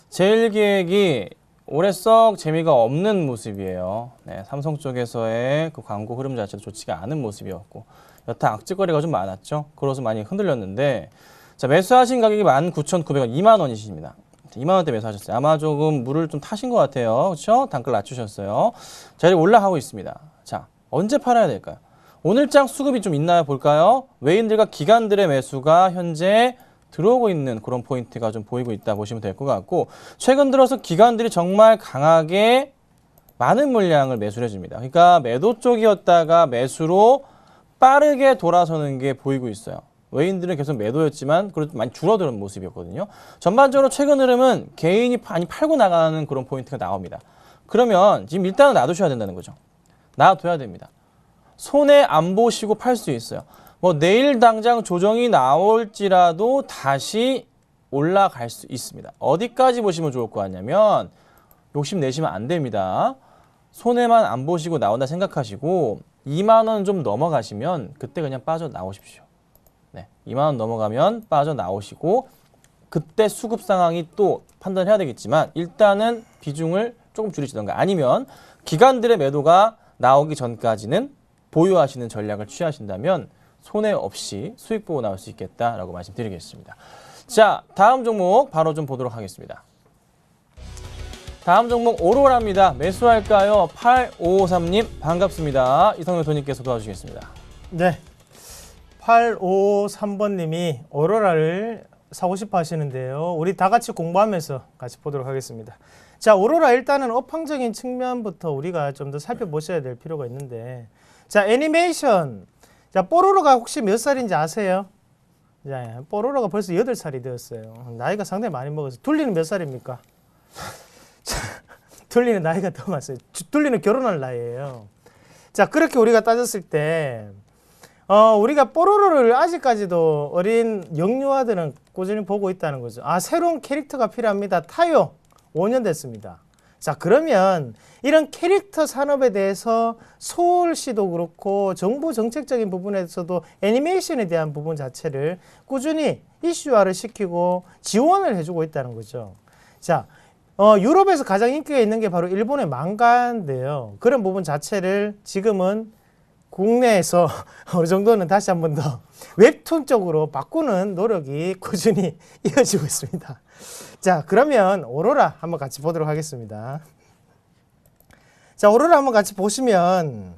Speaker 3: 제일기획이 올해 썩 재미가 없는 모습이에요. 네, 삼성 쪽에서의 그 광고 흐름 자체도 좋지가 않은 모습이었고 여타 악재거리가 좀 많았죠. 그래서 많이 흔들렸는데 자, 매수하신 가격이 19,900원, 2만 원이십니다. 2만 원대 매수하셨어요. 아마 조금 물을 좀 타신 것 같아요. 그렇죠? 단가를 낮추셨어요. 자, 이제 올라가고 있습니다. 자, 언제 팔아야 될까요? 오늘장 수급이 좀 있나요? 볼까요? 외인들과 기관들의 매수가 현재 들어오고 있는 그런 포인트가 좀 보이고 있다 보시면 될 것 같고 최근 들어서 기관들이 정말 강하게 많은 물량을 매수를 해줍니다. 그러니까 매도 쪽이었다가 매수로 빠르게 돌아서는 게 보이고 있어요. 외인들은 계속 매도였지만 그래도 많이 줄어드는 모습이었거든요. 전반적으로 최근 흐름은 개인이 많이 팔고 나가는 그런 포인트가 나옵니다. 그러면 지금 일단은 놔두셔야 된다는 거죠. 놔둬야 됩니다. 손해 안 보시고 팔 수 있어요. 뭐 내일 당장 조정이 나올지라도 다시 올라갈 수 있습니다. 어디까지 보시면 좋을 것 같냐면 욕심내시면 안 됩니다. 손해만 안 보시고 나온다 생각하시고 2만 원 좀 넘어가시면 그때 그냥 빠져나오십시오. 네, 2만 원 넘어가면 빠져나오시고 그때 수급 상황이 또 판단해야 되겠지만 일단은 비중을 조금 줄이시던가 아니면 기관들의 매도가 나오기 전까지는 보유하시는 전략을 취하신다면 손해 없이 수익 보고 나올 수 있겠다라고 말씀드리겠습니다. 자, 다음 종목 바로 좀 보도록 하겠습니다. 다음 종목 오로라입니다. 매수할까요? 8553님 반갑습니다. 이성열 도님께서 도와주시겠습니다.
Speaker 2: 네. 853번님이 오로라를 사고 싶어 하시는데요. 우리 다 같이 공부하면서 같이 보도록 하겠습니다. 자, 오로라 일단은 업황적인 측면부터 우리가 좀 더 살펴보셔야 될 필요가 있는데 자, 애니메이션. 자, 뽀로로가 혹시 몇 살인지 아세요? 자, 뽀로로가 벌써 8살이 되었어요. 나이가 상당히 많이 먹어서. 둘리는 몇 살입니까? 둘리는 나이가 더 많아요. 둘리는 결혼할 나이예요. 자, 그렇게 우리가 따졌을 때 우리가 뽀로로를 아직까지도 어린 영유아들은 꾸준히 보고 있다는 거죠. 아, 새로운 캐릭터가 필요합니다. 타요. 5년 됐습니다. 자, 그러면 이런 캐릭터 산업에 대해서 서울시도 그렇고 정부 정책적인 부분에서도 애니메이션에 대한 부분 자체를 꾸준히 이슈화를 시키고 지원을 해주고 있다는 거죠. 자, 유럽에서 가장 인기가 있는 게 바로 일본의 망가인데요. 그런 부분 자체를 지금은 국내에서 어느 정도는 다시 한 번 더 웹툰 쪽으로 바꾸는 노력이 꾸준히 이어지고 있습니다. 자, 그러면 오로라 한번 같이 보도록 하겠습니다. 자, 오로라 한번 같이 보시면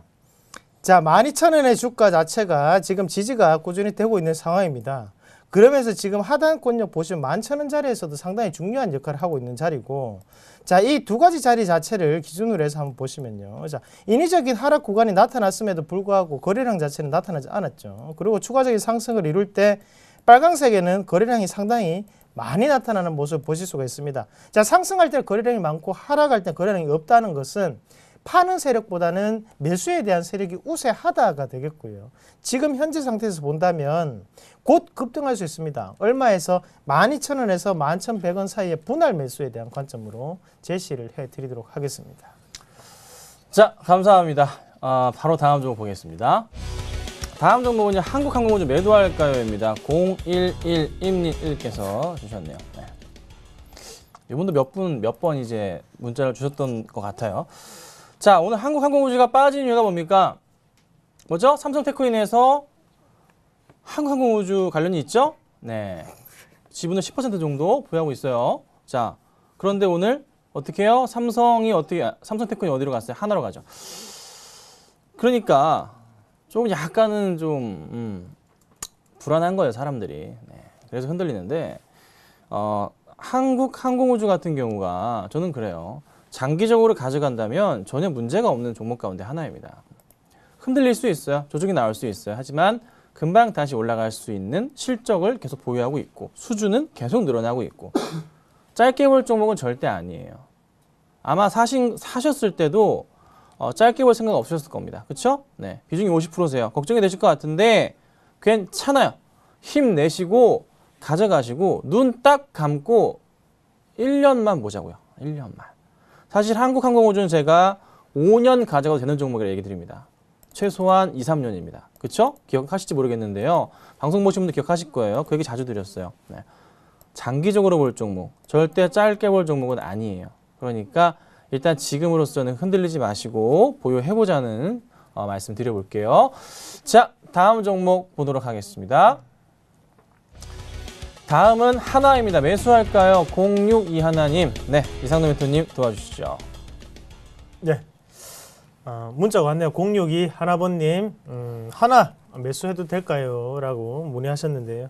Speaker 2: 자, 12,000원의 주가 자체가 지금 지지가 꾸준히 되고 있는 상황입니다. 그러면서 지금 하단권역 보시면 11,000원 자리에서도 상당히 중요한 역할을 하고 있는 자리고 자, 이 두 가지 자리 자체를 기준으로 해서 한번 보시면요. 자, 인위적인 하락 구간이 나타났음에도 불구하고 거래량 자체는 나타나지 않았죠. 그리고 추가적인 상승을 이룰 때 빨강색에는 거래량이 상당히 많이 나타나는 모습을 보실 수가 있습니다. 자, 상승할 때 거래량이 많고 하락할 때 거래량이 없다는 것은 파는 세력보다는 매수에 대한 세력이 우세하다가 되겠고요. 지금 현재 상태에서 본다면 곧 급등할 수 있습니다. 얼마에서 12,000원에서 11,100원 사이의 분할 매수에 대한 관점으로 제시를 해드리도록 하겠습니다.
Speaker 3: 자, 감사합니다. 바로 다음 종목 보겠습니다. 다음 종목은요, 한국항공우주 매도할까요입니다. 011임님1께서 주셨네요. 네. 이분도 몇 번 이제 문자를 주셨던 것 같아요. 자, 오늘 한국항공우주가 빠진 이유가 뭡니까? 뭐죠? 삼성테크인에서 한국항공우주 관련이 있죠? 네. 지분을 10% 정도 보유하고 있어요. 자, 그런데 오늘 어떻게 해요? 삼성테크인이 어디로 갔어요? 하나로 가죠. 그러니까 조금 약간은 좀 불안한 거예요, 사람들이. 네. 그래서 흔들리는데 한국항공우주 같은 경우가 저는 그래요. 장기적으로 가져간다면 전혀 문제가 없는 종목 가운데 하나입니다. 흔들릴 수 있어요. 조정이 나올 수 있어요. 하지만 금방 다시 올라갈 수 있는 실적을 계속 보유하고 있고 수주는 계속 늘어나고 있고 짧게 볼 종목은 절대 아니에요. 아마 사셨을 때도 짧게 볼 생각 없으셨을 겁니다. 그렇죠? 네, 비중이 50%세요. 걱정이 되실 것 같은데 괜찮아요. 힘내시고 가져가시고 눈 딱 감고 1년만 보자고요. 1년만. 사실 한국항공우주는 제가 5년 가져가도 되는 종목이라 얘기 드립니다. 최소한 2, 3년입니다. 그쵸? 기억하실지 모르겠는데요. 방송 보신 분들 기억하실 거예요. 그 얘기 자주 드렸어요. 네. 장기적으로 볼 종목, 절대 짧게 볼 종목은 아니에요. 그러니까 일단 지금으로서는 흔들리지 마시고 보유해보자는 말씀 드려볼게요. 자, 다음 종목 보도록 하겠습니다. 다음은 하나입니다. 매수할까요? 062 하나님. 네, 이상도 멘토님 도와주시죠.
Speaker 2: 네. 문자가 왔네요. 062 하나번님. 하나 매수해도 될까요? 라고 문의하셨는데요.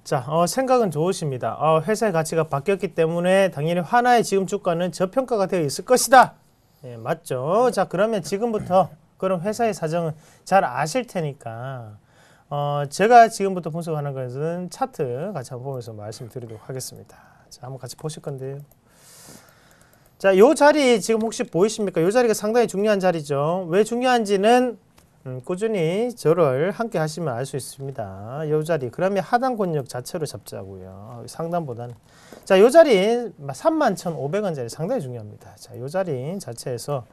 Speaker 2: 자, 생각은 좋으십니다. 회사의 가치가 바뀌었기 때문에 당연히 하나의 지금 주가는 저평가가 되어 있을 것이다. 예, 맞죠? 자, 그러면 지금부터 그럼 회사의 사정은 잘 아실 테니까 제가 지금부터 분석하는 것은 차트 같이 한번 보면서 말씀드리도록 하겠습니다. 자, 한번 같이 보실 건데요. 자, 요 자리 지금 혹시 보이십니까? 요 자리가 상당히 중요한 자리죠. 왜 중요한지는 꾸준히 저를 함께 하시면 알 수 있습니다. 요 자리. 그러면 하단 권역 자체로 잡자고요. 상단보다는. 자, 요 자리 31,500원 자리 상당히 중요합니다. 자, 요 자리 자체에서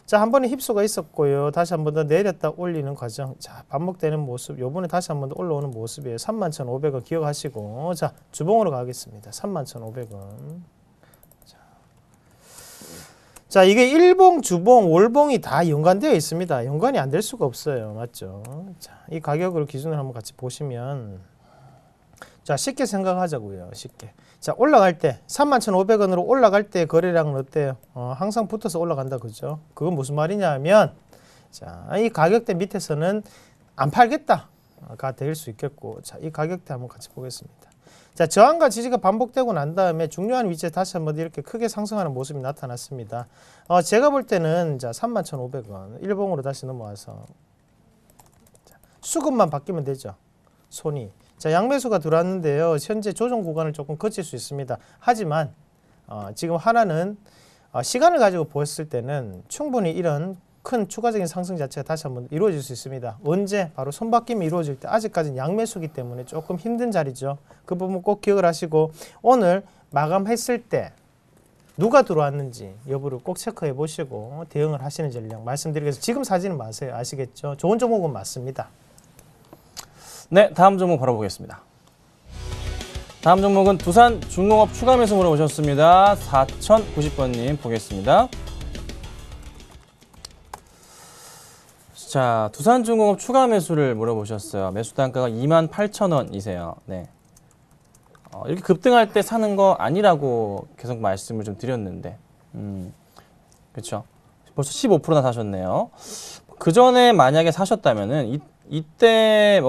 Speaker 2: 자, 한 번에 휩소가 있었고요. 다시 한 번 더 내렸다 올리는 과정. 자, 반복되는 모습. 요번에 다시 한 번 더 올라오는 모습이에요. 31,500원 기억하시고. 자, 주봉으로 가겠습니다. 31,500원. 자, 이게 일봉, 주봉, 월봉이 다 연관되어 있습니다. 연관이 안 될 수가 없어요. 맞죠? 자, 이 가격으로 기준을 한번 같이 보시면 자, 쉽게 생각하자고요. 쉽게. 자, 올라갈 때 31,500원으로 올라갈 때 거래량은 어때요? 항상 붙어서 올라간다. 그죠? 그건 무슨 말이냐 하면 자, 이 가격대 밑에서는 안 팔겠다가 될 수 있겠고 자, 이 가격대 한번 같이 보겠습니다. 자, 저항과 지지가 반복되고 난 다음에 중요한 위치에 다시 한번 이렇게 크게 상승하는 모습이 나타났습니다. 제가 볼 때는 자, 31,500원 일봉으로 다시 넘어와서 자, 수급만 바뀌면 되죠. 손이. 자, 양매수가 들어왔는데요. 현재 조정 구간을 조금 거칠 수 있습니다. 하지만 지금 하나는 시간을 가지고 보았을 때는 충분히 이런 큰 추가적인 상승 자체가 다시 한번 이루어질 수 있습니다. 언제? 바로 손바뀜이 이루어질 때 아직까지는 양매수기 때문에 조금 힘든 자리죠. 그 부분 꼭 기억을 하시고 오늘 마감했을 때 누가 들어왔는지 여부를 꼭 체크해 보시고 대응을 하시는 전략 말씀드리겠습니다. 지금 사지는 마세요. 아시겠죠? 좋은 종목은 맞습니다.
Speaker 3: 네, 다음 종목 바로 보겠습니다. 다음 종목은 두산중공업 추가 매수 물어보셨습니다. 4090번님 보겠습니다. 자, 두산중공업 추가 매수를 물어보셨어요. 매수 단가가 28,000원이세요. 네. 이렇게 급등할 때 사는 거 아니라고 계속 말씀을 좀 드렸는데, 그렇죠. 벌써 15%나 사셨네요. 그 전에 만약에 사셨다면은 이때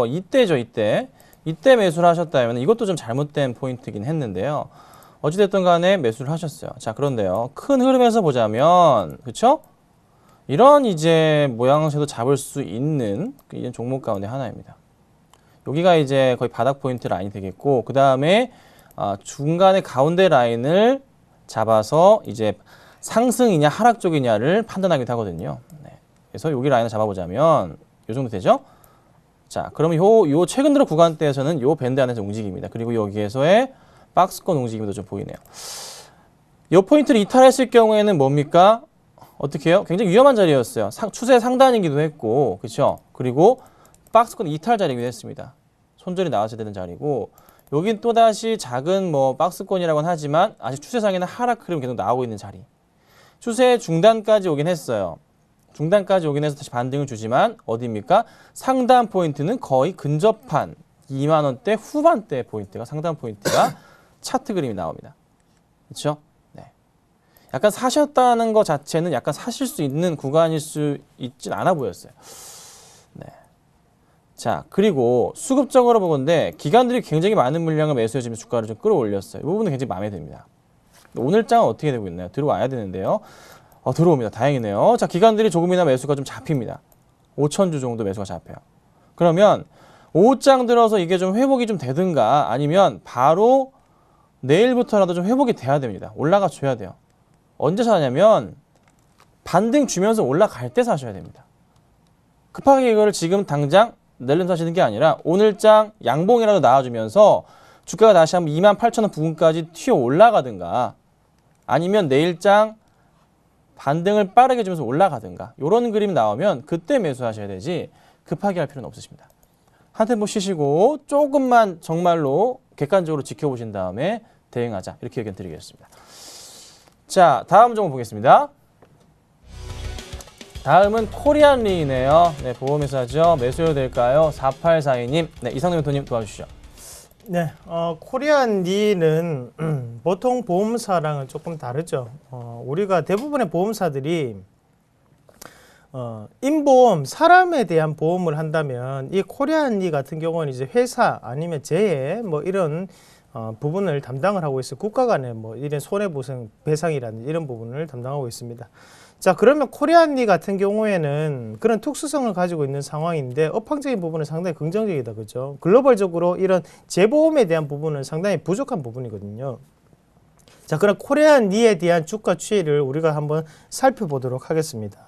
Speaker 3: 매수를 하셨다면 이것도 좀 잘못된 포인트긴 했는데요. 어찌됐든 간에 매수를 하셨어요. 자, 그런데요. 큰 흐름에서 보자면, 그렇죠? 이런 이제 모양새도 잡을 수 있는 이런 종목 가운데 하나입니다. 여기가 이제 거의 바닥 포인트 라인이 되겠고, 그 다음에 중간에 가운데 라인을 잡아서 이제 상승이냐 하락 쪽이냐를 판단하기도 하거든요. 네. 그래서 여기 라인을 잡아보자면 이 정도 되죠? 자, 그러면 요 최근 들어 구간대에서는 요 밴드 안에서 움직입니다. 그리고 여기에서의 박스권 움직임도 좀 보이네요. 요 포인트를 이탈했을 경우에는 뭡니까? 어떻게 해요? 굉장히 위험한 자리였어요. 추세 상단이기도 했고, 그렇죠? 그리고 박스권 이탈 자리이기도 했습니다. 손절이 나왔어야 되는 자리고, 여긴 또다시 작은 박스권이라고는 하지만 아직 추세상에는 하락 흐름 계속 나오고 있는 자리. 추세 중단까지 오긴 했어요. 중단까지 오긴 해서 다시 반등을 주지만 어디입니까? 상단 포인트는 거의 근접한 2만 원대 후반대 포인트가 상단 포인트가 차트 그림이 나옵니다. 그렇죠? 약간 사셨다는 것 자체는 약간 사실 수 있는 구간일 수 있진 않아 보였어요. 네. 자, 그리고 수급적으로 보건데 기관들이 굉장히 많은 물량을 매수해주면서 주가를 좀 끌어올렸어요. 이 부분은 굉장히 마음에 듭니다. 오늘 장은 어떻게 되고 있나요? 들어와야 되는데요. 들어옵니다. 다행이네요. 자, 기관들이 조금이나 매수가 좀 잡힙니다. 5,000주 정도 매수가 잡혀요. 그러면 5장 들어서 이게 좀 회복이 좀 되든가 아니면 바로 내일부터라도 좀 회복이 돼야 됩니다. 올라가 줘야 돼요. 언제 사냐면 반등 주면서 올라갈 때 사셔야 됩니다. 급하게 이거를 지금 당장 내일은 사시는 게 아니라 오늘장 양봉이라도 나와주면서 주가가 다시 한번 28,000원 부근까지 튀어 올라가든가 아니면 내일장 반등을 빠르게 주면서 올라가든가 이런 그림 나오면 그때 매수하셔야 되지 급하게 할 필요는 없으십니다. 한 템포 쉬시고 조금만 정말로 객관적으로 지켜보신 다음에 대응하자 이렇게 의견 드리겠습니다. 자, 다음 종목 보겠습니다. 다음은 코리안리네요. 네, 보험회사죠. 매수해도 될까요? 4842님. 네, 이상동 멘토님 도와주시죠.
Speaker 2: 네, 코리안리는 보통 보험사랑은 조금 다르죠. 우리가 대부분의 보험사들이 인보험, 사람에 대한 보험을 한다면 이 코리안리 같은 경우는 이제 회사 아니면 재해 뭐 이런 부분을 담당을 하고 있어요. 국가 간의 뭐 이런 손해보상 배상이라는 이런 부분을 담당하고 있습니다. 자, 그러면 코리안리 같은 경우에는 그런 특수성을 가지고 있는 상황인데 업황적인 부분은 상당히 긍정적이다, 그죠? 글로벌적으로 이런 재보험에 대한 부분은 상당히 부족한 부분이거든요. 자, 그럼 코리안리에 대한 주가 추이를 우리가 한번 살펴보도록 하겠습니다.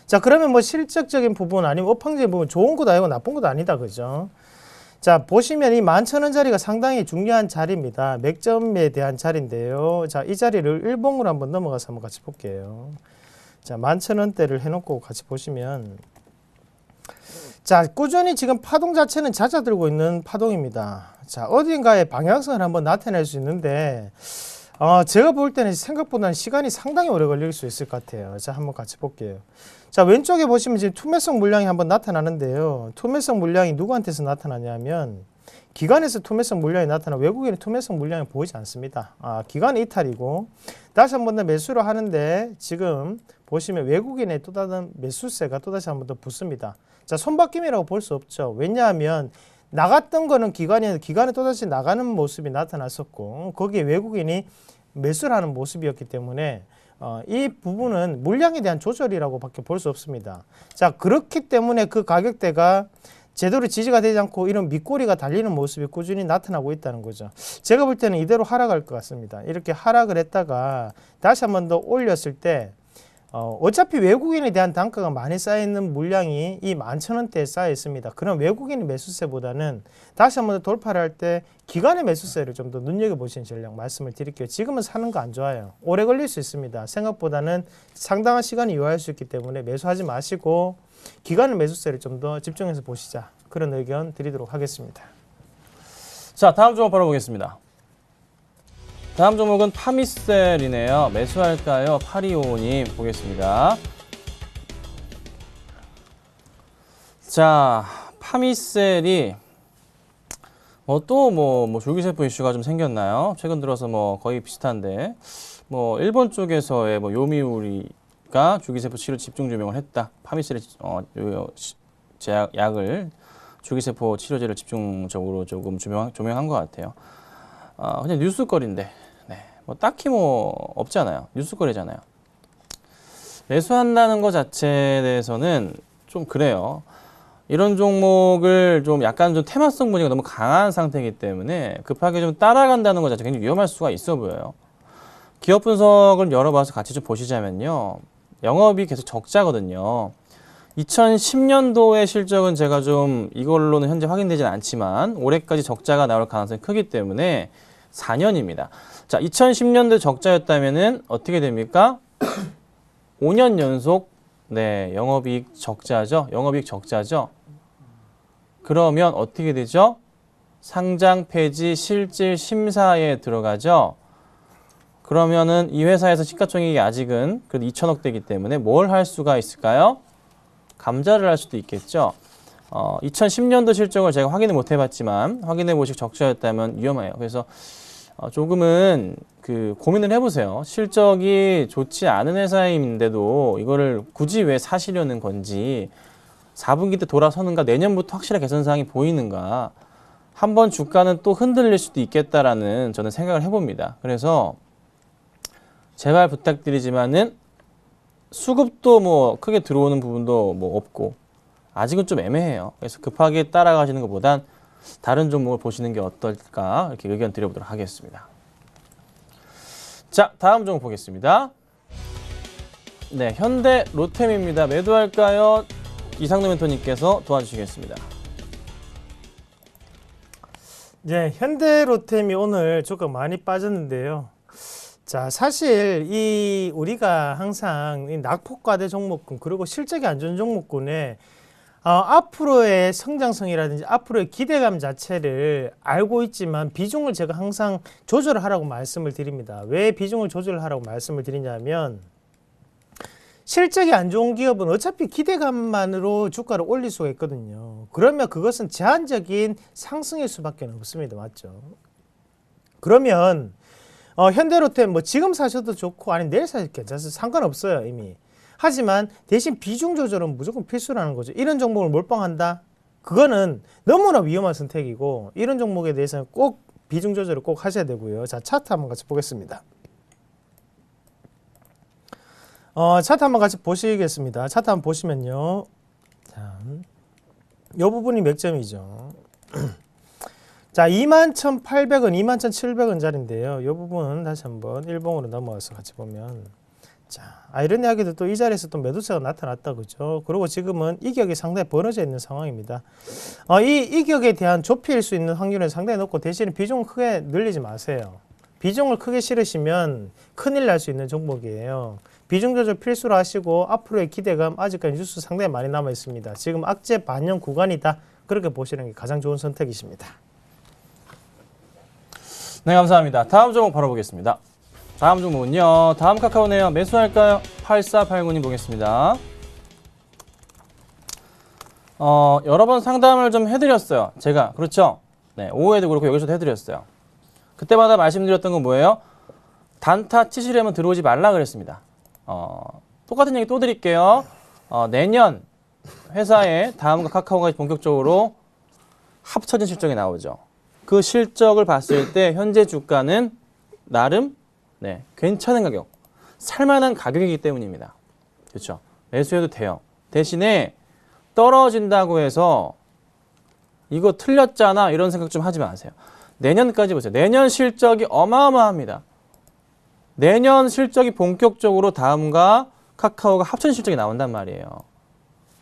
Speaker 2: 자, 그러면 뭐 실적적인 부분 아니면 업황적인 부분 좋은 것도 아니고 나쁜 것도 아니다, 그죠? 자, 보시면 이 11,000원짜리가 상당히 중요한 자리입니다. 맥점에 대한 자리인데요. 자, 이 자리를 일봉으로 한번 넘어가서 한번 같이 볼게요. 자, 11,000원대를 해놓고 같이 보시면 자, 꾸준히 지금 파동 자체는 잦아들고 있는 파동입니다. 자, 어딘가에 방향성을 한번 나타낼 수 있는데 제가 볼 때는 생각보다는 시간이 상당히 오래 걸릴 수 있을 것 같아요. 자, 한번 같이 볼게요. 자, 왼쪽에 보시면 지금 투매성 물량이 한번 나타나는데요. 투매성 물량이 누구한테서 나타나냐면 기관에서 투매성 물량이 나타나 외국인의 투매성 물량이 보이지 않습니다. 기관 이탈이고 다시 한번 더 매수를 하는데 지금 보시면 외국인의 또 다른 매수세가 또다시 한번 더 붙습니다. 자, 손바뀜이라고 볼 수 없죠. 왜냐하면 나갔던 거는 기관에 또다시 나가는 모습이 나타났었고 거기에 외국인이 매수를 하는 모습이었기 때문에 이 부분은 물량에 대한 조절이라고 밖에 볼 수 없습니다. 자, 그렇기 때문에 그 가격대가 제대로 지지가 되지 않고 이런 밑꼬리가 달리는 모습이 꾸준히 나타나고 있다는 거죠. 제가 볼 때는 이대로 하락할 것 같습니다. 이렇게 하락을 했다가 다시 한번 더 올렸을 때 어차피 외국인에 대한 단가가 많이 쌓여있는 물량이 이 11,000원대에 쌓여 있습니다. 그럼 외국인의 매수세보다는 다시 한번 더 돌파를 할 때 기관의 매수세를 좀 더 눈여겨보시는 전략 말씀을 드릴게요. 지금은 사는 거 안 좋아요. 오래 걸릴 수 있습니다. 생각보다는 상당한 시간이 요할 수 있기 때문에 매수하지 마시고 기관의 매수세를 좀 더 집중해서 보시자. 그런 의견 드리도록 하겠습니다.
Speaker 3: 자, 다음 종목 바로 보겠습니다. 다음 종목은 파미셀이네요. 매수할까요? 8255님 보겠습니다. 자, 파미셀이 또 줄기세포 이슈가 좀 생겼나요? 최근 들어서 거의 비슷한데 일본 쪽에서의 요미우리가 줄기세포 치료 집중 조명을 했다. 파미셀의 약을 줄기세포 치료제를 집중적으로 조금 조명한 것 같아요. 그냥 뉴스거리인데 딱히 없잖아요. 뉴스거리잖아요. 매수한다는 것 자체에 대해서는 좀 그래요. 이런 종목을 좀 약간 좀 테마성 분위기가 너무 강한 상태이기 때문에 급하게 좀 따라간다는 것 자체가 굉장히 위험할 수가 있어 보여요. 기업 분석을 열어봐서 같이 좀 보시자면요. 영업이 계속 적자거든요. 2010년도의 실적은 제가 좀 이걸로는 현재 확인되진 않지만 올해까지 적자가 나올 가능성이 크기 때문에 4년입니다. 자, 2010년도 적자였다면은 어떻게 됩니까? 5년 연속 영업이익 적자죠. 영업이익 적자죠. 그러면 어떻게 되죠? 상장 폐지 실질 심사에 들어가죠. 그러면은 이 회사에서 시가총액이 아직은 그래도 2천억대이기 때문에 뭘 할 수가 있을까요? 감자를 할 수도 있겠죠. 2010년도 실적을 제가 확인을 못 해봤지만 확인해 보시고 적자였다면 위험해요. 그래서 조금은 고민을 해보세요. 실적이 좋지 않은 회사인데도 이거를 굳이 왜 사시려는 건지 4분기 때 돌아서는가 내년부터 확실한 개선사항이 보이는가 한번 주가는 또 흔들릴 수도 있겠다라는 저는 생각을 해봅니다. 그래서 제발 부탁드리지만은 수급도 크게 들어오는 부분도 없고 아직은 좀 애매해요. 그래서 급하게 따라가시는 것보단 다른 종목을 보시는 게 어떨까 이렇게 의견 드려보도록 하겠습니다. 자, 다음 종목 보겠습니다. 네, 현대 로템입니다. 매도할까요? 이상동 멘토님께서 도와주시겠습니다.
Speaker 2: 네, 현대 로템이 오늘 조금 많이 빠졌는데요. 자, 사실 이 우리가 항상 이 낙폭과대 종목군 그리고 실적이 안 좋은 종목군에 앞으로의 성장성이라든지 앞으로의 기대감 자체를 알고 있지만 비중을 제가 항상 조절을 하라고 말씀을 드립니다. 왜 비중을 조절하라고 말씀을 드리냐면 실적이 안 좋은 기업은 어차피 기대감만으로 주가를 올릴 수가 있거든요. 그러면 그것은 제한적인 상승일 수밖에 없습니다. 맞죠? 그러면 현대로템 뭐 지금 사셔도 좋고 아니 내일 사셔도 괜찮아요. 상관없어요. 이미. 하지만 대신 비중 조절은 무조건 필수라는 거죠. 이런 종목을 몰빵한다? 그거는 너무나 위험한 선택이고 이런 종목에 대해서는 꼭 비중 조절을 꼭 하셔야 되고요. 자, 차트 한번 같이 보겠습니다. 차트 한번 같이 보시겠습니다. 차트 한번 보시면요. 자, 이 부분이 몇 점이죠? 자, 21,800원, 21,700원짜리인데요. 이 부분 다시 한번 일봉으로 넘어와서 같이 보면 자, 아이러니하게도 또 이 자리에서 또 매도세가 나타났다 그죠? 그리고 지금은 이격이 상당히 벌어져 있는 상황입니다. 이 이격에 대한 좁힐 수 있는 확률은 상당히 높고 대신에 비중을 크게 늘리지 마세요. 비중을 크게 실으시면 큰일 날 수 있는 종목이에요. 비중 조절 필수로 하시고 앞으로의 기대감 아직까지 뉴스 상당히 많이 남아 있습니다. 지금 악재 반영 구간이다. 그렇게 보시는 게 가장 좋은 선택이십니다.
Speaker 3: 네, 감사합니다. 다음 종목 바로 보겠습니다. 다음 종목은요. 다음 카카오네요. 매수할까요? 8489님 보겠습니다. 여러 번 상담을 좀 해드렸어요. 제가. 그렇죠? 네, 오후에도 그렇고 여기서도 해드렸어요. 그때마다 말씀드렸던 건 뭐예요? 단타 치시려면 들어오지 말라 그랬습니다. 똑같은 얘기 또 드릴게요. 내년 회사에 다음과 카카오가 본격적으로 합쳐진 실적이 나오죠. 그 실적을 봤을 때 현재 주가는 나름 괜찮은 가격, 살만한 가격이기 때문입니다. 그렇죠? 매수해도 돼요. 대신에 떨어진다고 해서 이거 틀렸잖아 이런 생각 좀 하지 마세요. 내년까지 보세요. 내년 실적이 어마어마합니다. 내년 실적이 본격적으로 다음과 카카오가 합쳐진 실적이 나온단 말이에요.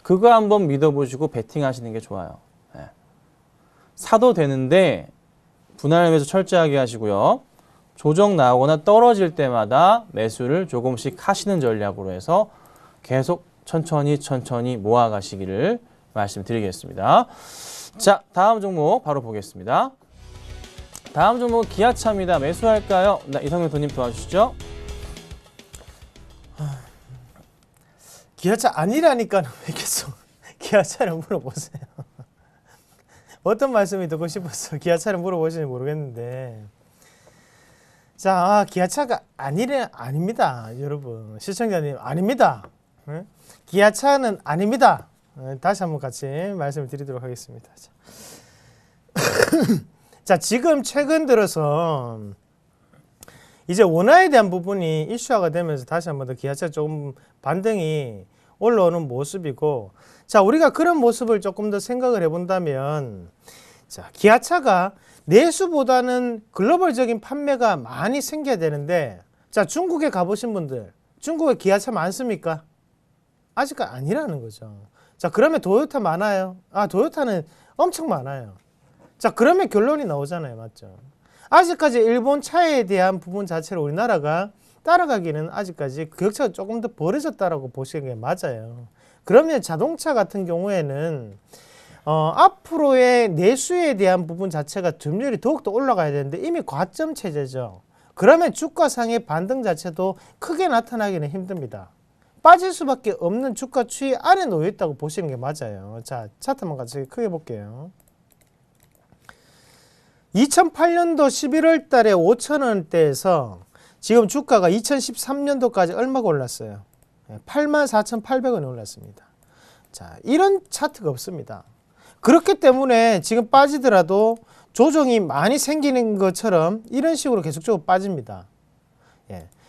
Speaker 3: 그거 한번 믿어보시고 베팅하시는 게 좋아요. 네. 사도 되는데 분할 매수 철저하게 하시고요. 조정 나오거나 떨어질 때마다 매수를 조금씩 하시는 전략으로 해서 계속 천천히 모아가시기를 말씀드리겠습니다. 자, 다음 종목 바로 보겠습니다. 다음 종목은 기아차입니다. 매수할까요? 네, 이성윤 도님 도와주시죠.
Speaker 2: 기아차 아니라니까 왜 계속 기아차를 물어보세요. 어떤 말씀이 듣고 싶어서 기아차를 물어보시는지 모르겠는데 자, 기아차가 아닙니다. 여러분 시청자님 아닙니다. 네? 기아차는 아닙니다. 다시 한번 같이 말씀을 드리도록 하겠습니다. 자, 지금 최근 들어서 이제 원화에 대한 부분이 이슈화가 되면서 다시 한번 더 기아차 조금 반등이 올라오는 모습이고 자, 우리가 그런 모습을 조금 더 생각을 해본다면 자, 기아차가 내수보다는 글로벌적인 판매가 많이 생겨야 되는데 자, 중국에 가보신 분들 중국에 기아차 많습니까? 아직까지 아니라는 거죠. 자, 그러면 도요타 많아요? 도요타는 엄청 많아요. 자, 그러면 결론이 나오잖아요. 맞죠? 아직까지 일본 차에 대한 부분 자체를 우리나라가 따라가기는 아직까지 그 격차가 조금 더 벌어졌다라고 보시는 게 맞아요. 그러면 자동차 같은 경우에는 앞으로의 내수에 대한 부분 자체가 점유율이 더욱더 올라가야 되는데 이미 과점 체제죠. 그러면 주가상의 반등 자체도 크게 나타나기는 힘듭니다. 빠질 수밖에 없는 주가 추이 안에 놓여 있다고 보시는 게 맞아요. 자, 차트만 같이 크게 볼게요. 2008년도 11월 달에 5,000원대에서 지금 주가가 2013년도까지 얼마가 올랐어요? 84,800원이 올랐습니다. 자, 이런 차트가 없습니다. 그렇기 때문에 지금 빠지더라도 조정이 많이 생기는 것처럼 이런 식으로 계속적으로 빠집니다.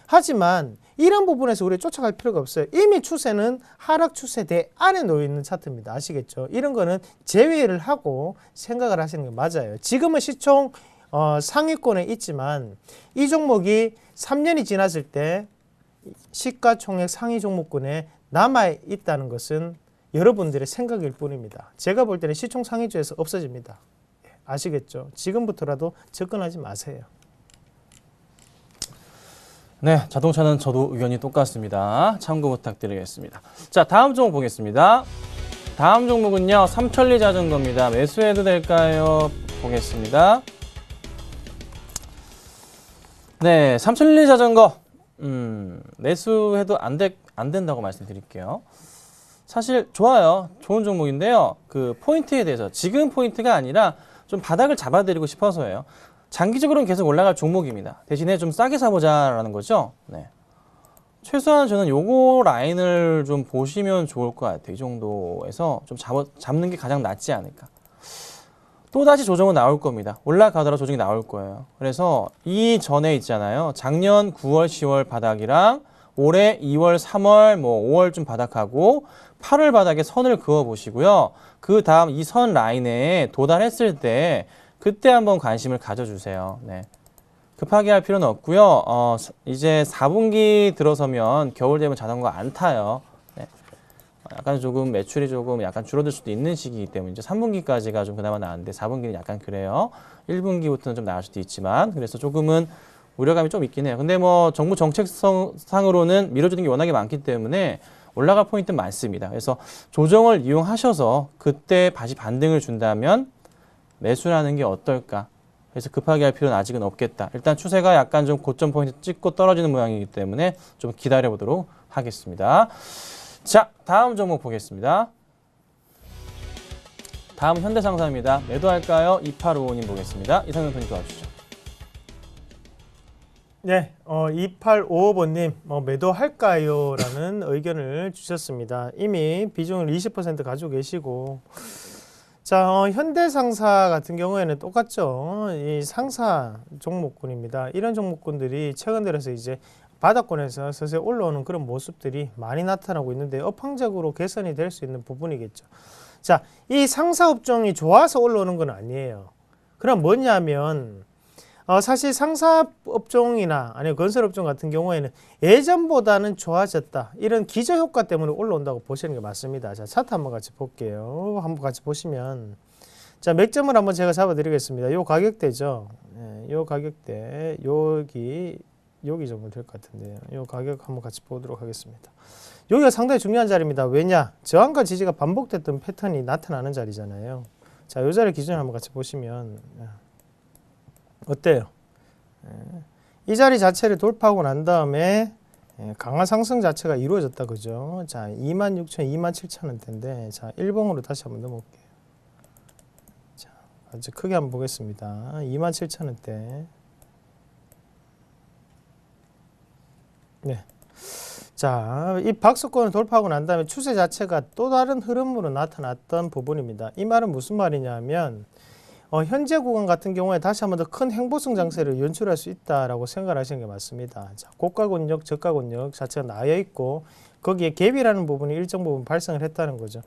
Speaker 2: 하지만 이런 부분에서 우리가 쫓아갈 필요가 없어요. 이미 추세는 하락 추세대 안에 놓여 있는 차트입니다. 아시겠죠? 이런 거는 제외를 하고 생각을 하시는 게 맞아요. 지금은 시총 상위권에 있지만 이 종목이 3년이 지났을 때 시가총액 상위 종목군에 남아 있다는 것은 여러분들의 생각일 뿐입니다. 제가 볼 때는 시총 상위주에서 없어집니다. 아시겠죠? 지금부터라도 접근하지 마세요.
Speaker 3: 네, 자동차는 저도 의견이 똑같습니다. 참고 부탁드리겠습니다. 자, 다음 종목 보겠습니다. 다음 종목은요, 삼천리 자전거입니다. 매수해도 될까요? 보겠습니다. 네, 삼천리 자전거. 매수해도 안 된다고 말씀드릴게요. 사실 좋아요. 좋은 종목인데요. 그 포인트에 대해서 지금 포인트가 아니라 좀 바닥을 잡아드리고 싶어서예요. 장기적으로는 계속 올라갈 종목입니다. 대신에 좀 싸게 사보자라는 거죠. 네. 최소한 저는 요거 라인을 좀 보시면 좋을 것 같아요. 이 정도에서 좀 잡는 게 가장 낫지 않을까. 또다시 조정은 나올 겁니다. 올라가더라도 조정이 나올 거예요. 그래서 이 전에 있잖아요. 작년 9월, 10월 바닥이랑 올해 2월, 3월, 5월쯤 바닥하고 8월 바닥에 선을 그어 보시고요. 그 다음 이 선 라인에 도달했을 때 그때 한번 관심을 가져주세요. 네. 급하게 할 필요는 없고요. 이제 4분기 들어서면 겨울 되면 자전거 안 타요. 네. 약간 조금 매출이 조금 약간 줄어들 수도 있는 시기이기 때문에 이제 3분기까지가 좀 그나마 나은데 4분기는 약간 그래요. 1분기부터는 좀 나을 수도 있지만 그래서 조금은 우려감이 좀 있긴 해요. 근데 정부 정책상으로는 밀어주는 게 워낙에 많기 때문에 올라갈 포인트는 많습니다. 그래서 조정을 이용하셔서 그때 다시 반등을 준다면 매수라는 게 어떨까? 그래서 급하게 할 필요는 아직은 없겠다. 일단 추세가 약간 좀 고점 포인트 찍고 떨어지는 모양이기 때문에 좀 기다려 보도록 하겠습니다. 자, 다음 종목 보겠습니다. 다음 현대상사입니다. 매도할까요? 2855님 보겠습니다. 이상형 분이 도와주죠.
Speaker 2: 네, 2855번님 매도할까요? 라는 의견을 주셨습니다. 이미 비중을 20% 가지고 계시고 자, 현대상사 같은 경우에는 똑같죠. 이 상사 종목군입니다. 이런 종목군들이 최근 들어서 이제 바닥권에서 서서히 올라오는 그런 모습들이 많이 나타나고 있는데 업황적으로 개선이 될 수 있는 부분이겠죠. 자, 이 상사 업종이 좋아서 올라오는 건 아니에요. 그럼 뭐냐면 사실 상사 업종이나 아니면 건설 업종 같은 경우에는 예전보다는 좋아졌다. 이런 기저 효과 때문에 올라온다고 보시는 게 맞습니다. 자, 차트 한번 같이 볼게요. 한번 같이 보시면 자, 맥점을 한번 제가 잡아 드리겠습니다. 요 가격대죠. 네, 요 가격대 여기 정도 될 것 같은데요. 요 가격 한번 같이 보도록 하겠습니다. 여기가 상당히 중요한 자리입니다. 왜냐? 저항과 지지가 반복됐던 패턴이 나타나는 자리잖아요. 자, 요 자리 기준을 한번 같이 보시면 어때요? 이 자리 자체를 돌파하고 난 다음에 강한 상승 자체가 이루어졌다, 그죠? 자, 26,000, 27,000원대인데, 자, 1봉으로 다시 한번 넘어올게요. 자, 아주 크게 한번 보겠습니다. 27,000원대. 네. 자, 이 박스권을 돌파하고 난 다음에 추세 자체가 또 다른 흐름으로 나타났던 부분입니다. 이 말은 무슨 말이냐면, 현재 구간 같은 경우에 다시 한번 더 큰 행보성 장세를 연출할 수 있다라고 생각을 하시는 게 맞습니다. 자, 고가 권역, 저가 권역 자체가 나여 있고 거기에 갭이라는 부분이 일정 부분 발생을 했다는 거죠.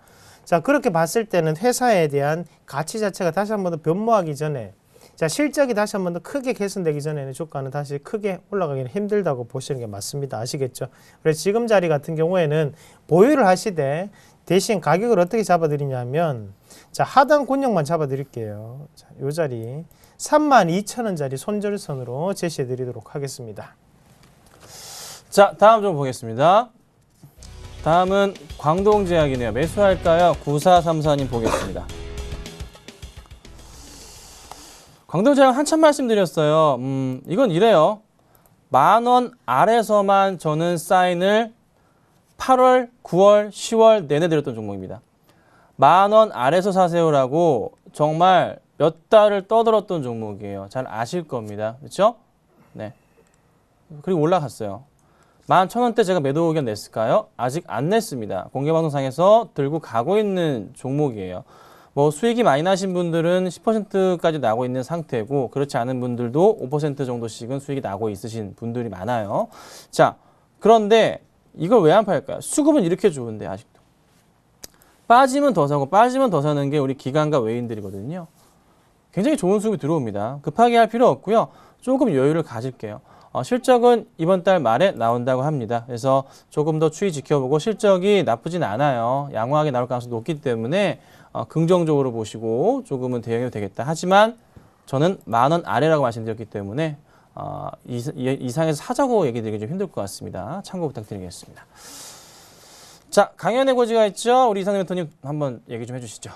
Speaker 2: 자, 그렇게 봤을 때는 회사에 대한 가치 자체가 다시 한번 더 변모하기 전에 자, 실적이 다시 한번 더 크게 개선되기 전에는 주가는 다시 크게 올라가기는 힘들다고 보시는 게 맞습니다. 아시겠죠? 그래서 지금 자리 같은 경우에는 보유를 하시되 대신 가격을 어떻게 잡아드리냐면 자, 하단 권역만 잡아드릴게요. 자, 요 자리 32,000원짜리 손절선으로 제시해드리도록 하겠습니다.
Speaker 3: 자, 다음 좀 보겠습니다. 다음은 광동제약이네요. 매수할까요? 9434님 보겠습니다. 광동제약 한참 말씀드렸어요. 이건 이래요. 10,000원 아래서만 저는 사인을 8월, 9월, 10월 내내 드렸던 종목입니다. 10,000원 아래서 사세요라고 정말 몇 달을 떠들었던 종목이에요. 잘 아실 겁니다. 그렇죠? 네. 그리고 올라갔어요. 11,000원대 제가 매도 의견 냈을까요? 아직 안 냈습니다. 공개방송상에서 들고 가고 있는 종목이에요. 수익이 많이 나신 분들은 10%까지 나고 있는 상태고 그렇지 않은 분들도 5% 정도씩은 수익이 나고 있으신 분들이 많아요. 자, 그런데 이걸 왜 안 팔까요? 수급은 이렇게 좋은데 아직도. 빠지면 더 사고 빠지면 더 사는 게 우리 기관과 외인들이거든요. 굉장히 좋은 수급이 들어옵니다. 급하게 할 필요 없고요. 조금 여유를 가질게요. 실적은 이번 달 말에 나온다고 합니다. 그래서 조금 더 추이 지켜보고 실적이 나쁘진 않아요. 양호하게 나올 가능성이 높기 때문에 긍정적으로 보시고 조금은 대응해도 되겠다. 하지만 저는 10,000원 아래라고 말씀드렸기 때문에 이상해서 사자고 얘기 드리기 좀 힘들 것 같습니다. 참고 부탁드리겠습니다. 자, 강연의 고지가 있죠. 우리 이상민 대표님 한번 얘기 좀 해주시죠.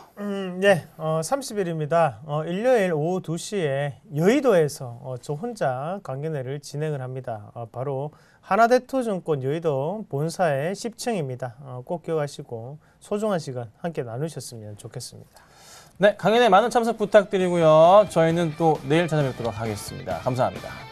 Speaker 2: 네, 30일입니다. 일요일 오후 2시에 여의도에서 저 혼자 강연회를 진행을 합니다. 바로 하나대투증권 여의도 본사의 10층입니다. 꼭 기억하시고 소중한 시간 함께 나누셨으면 좋겠습니다.
Speaker 3: 네, 강연에 많은 참석 부탁드리고요. 저희는 또 내일 찾아뵙도록 하겠습니다. 감사합니다.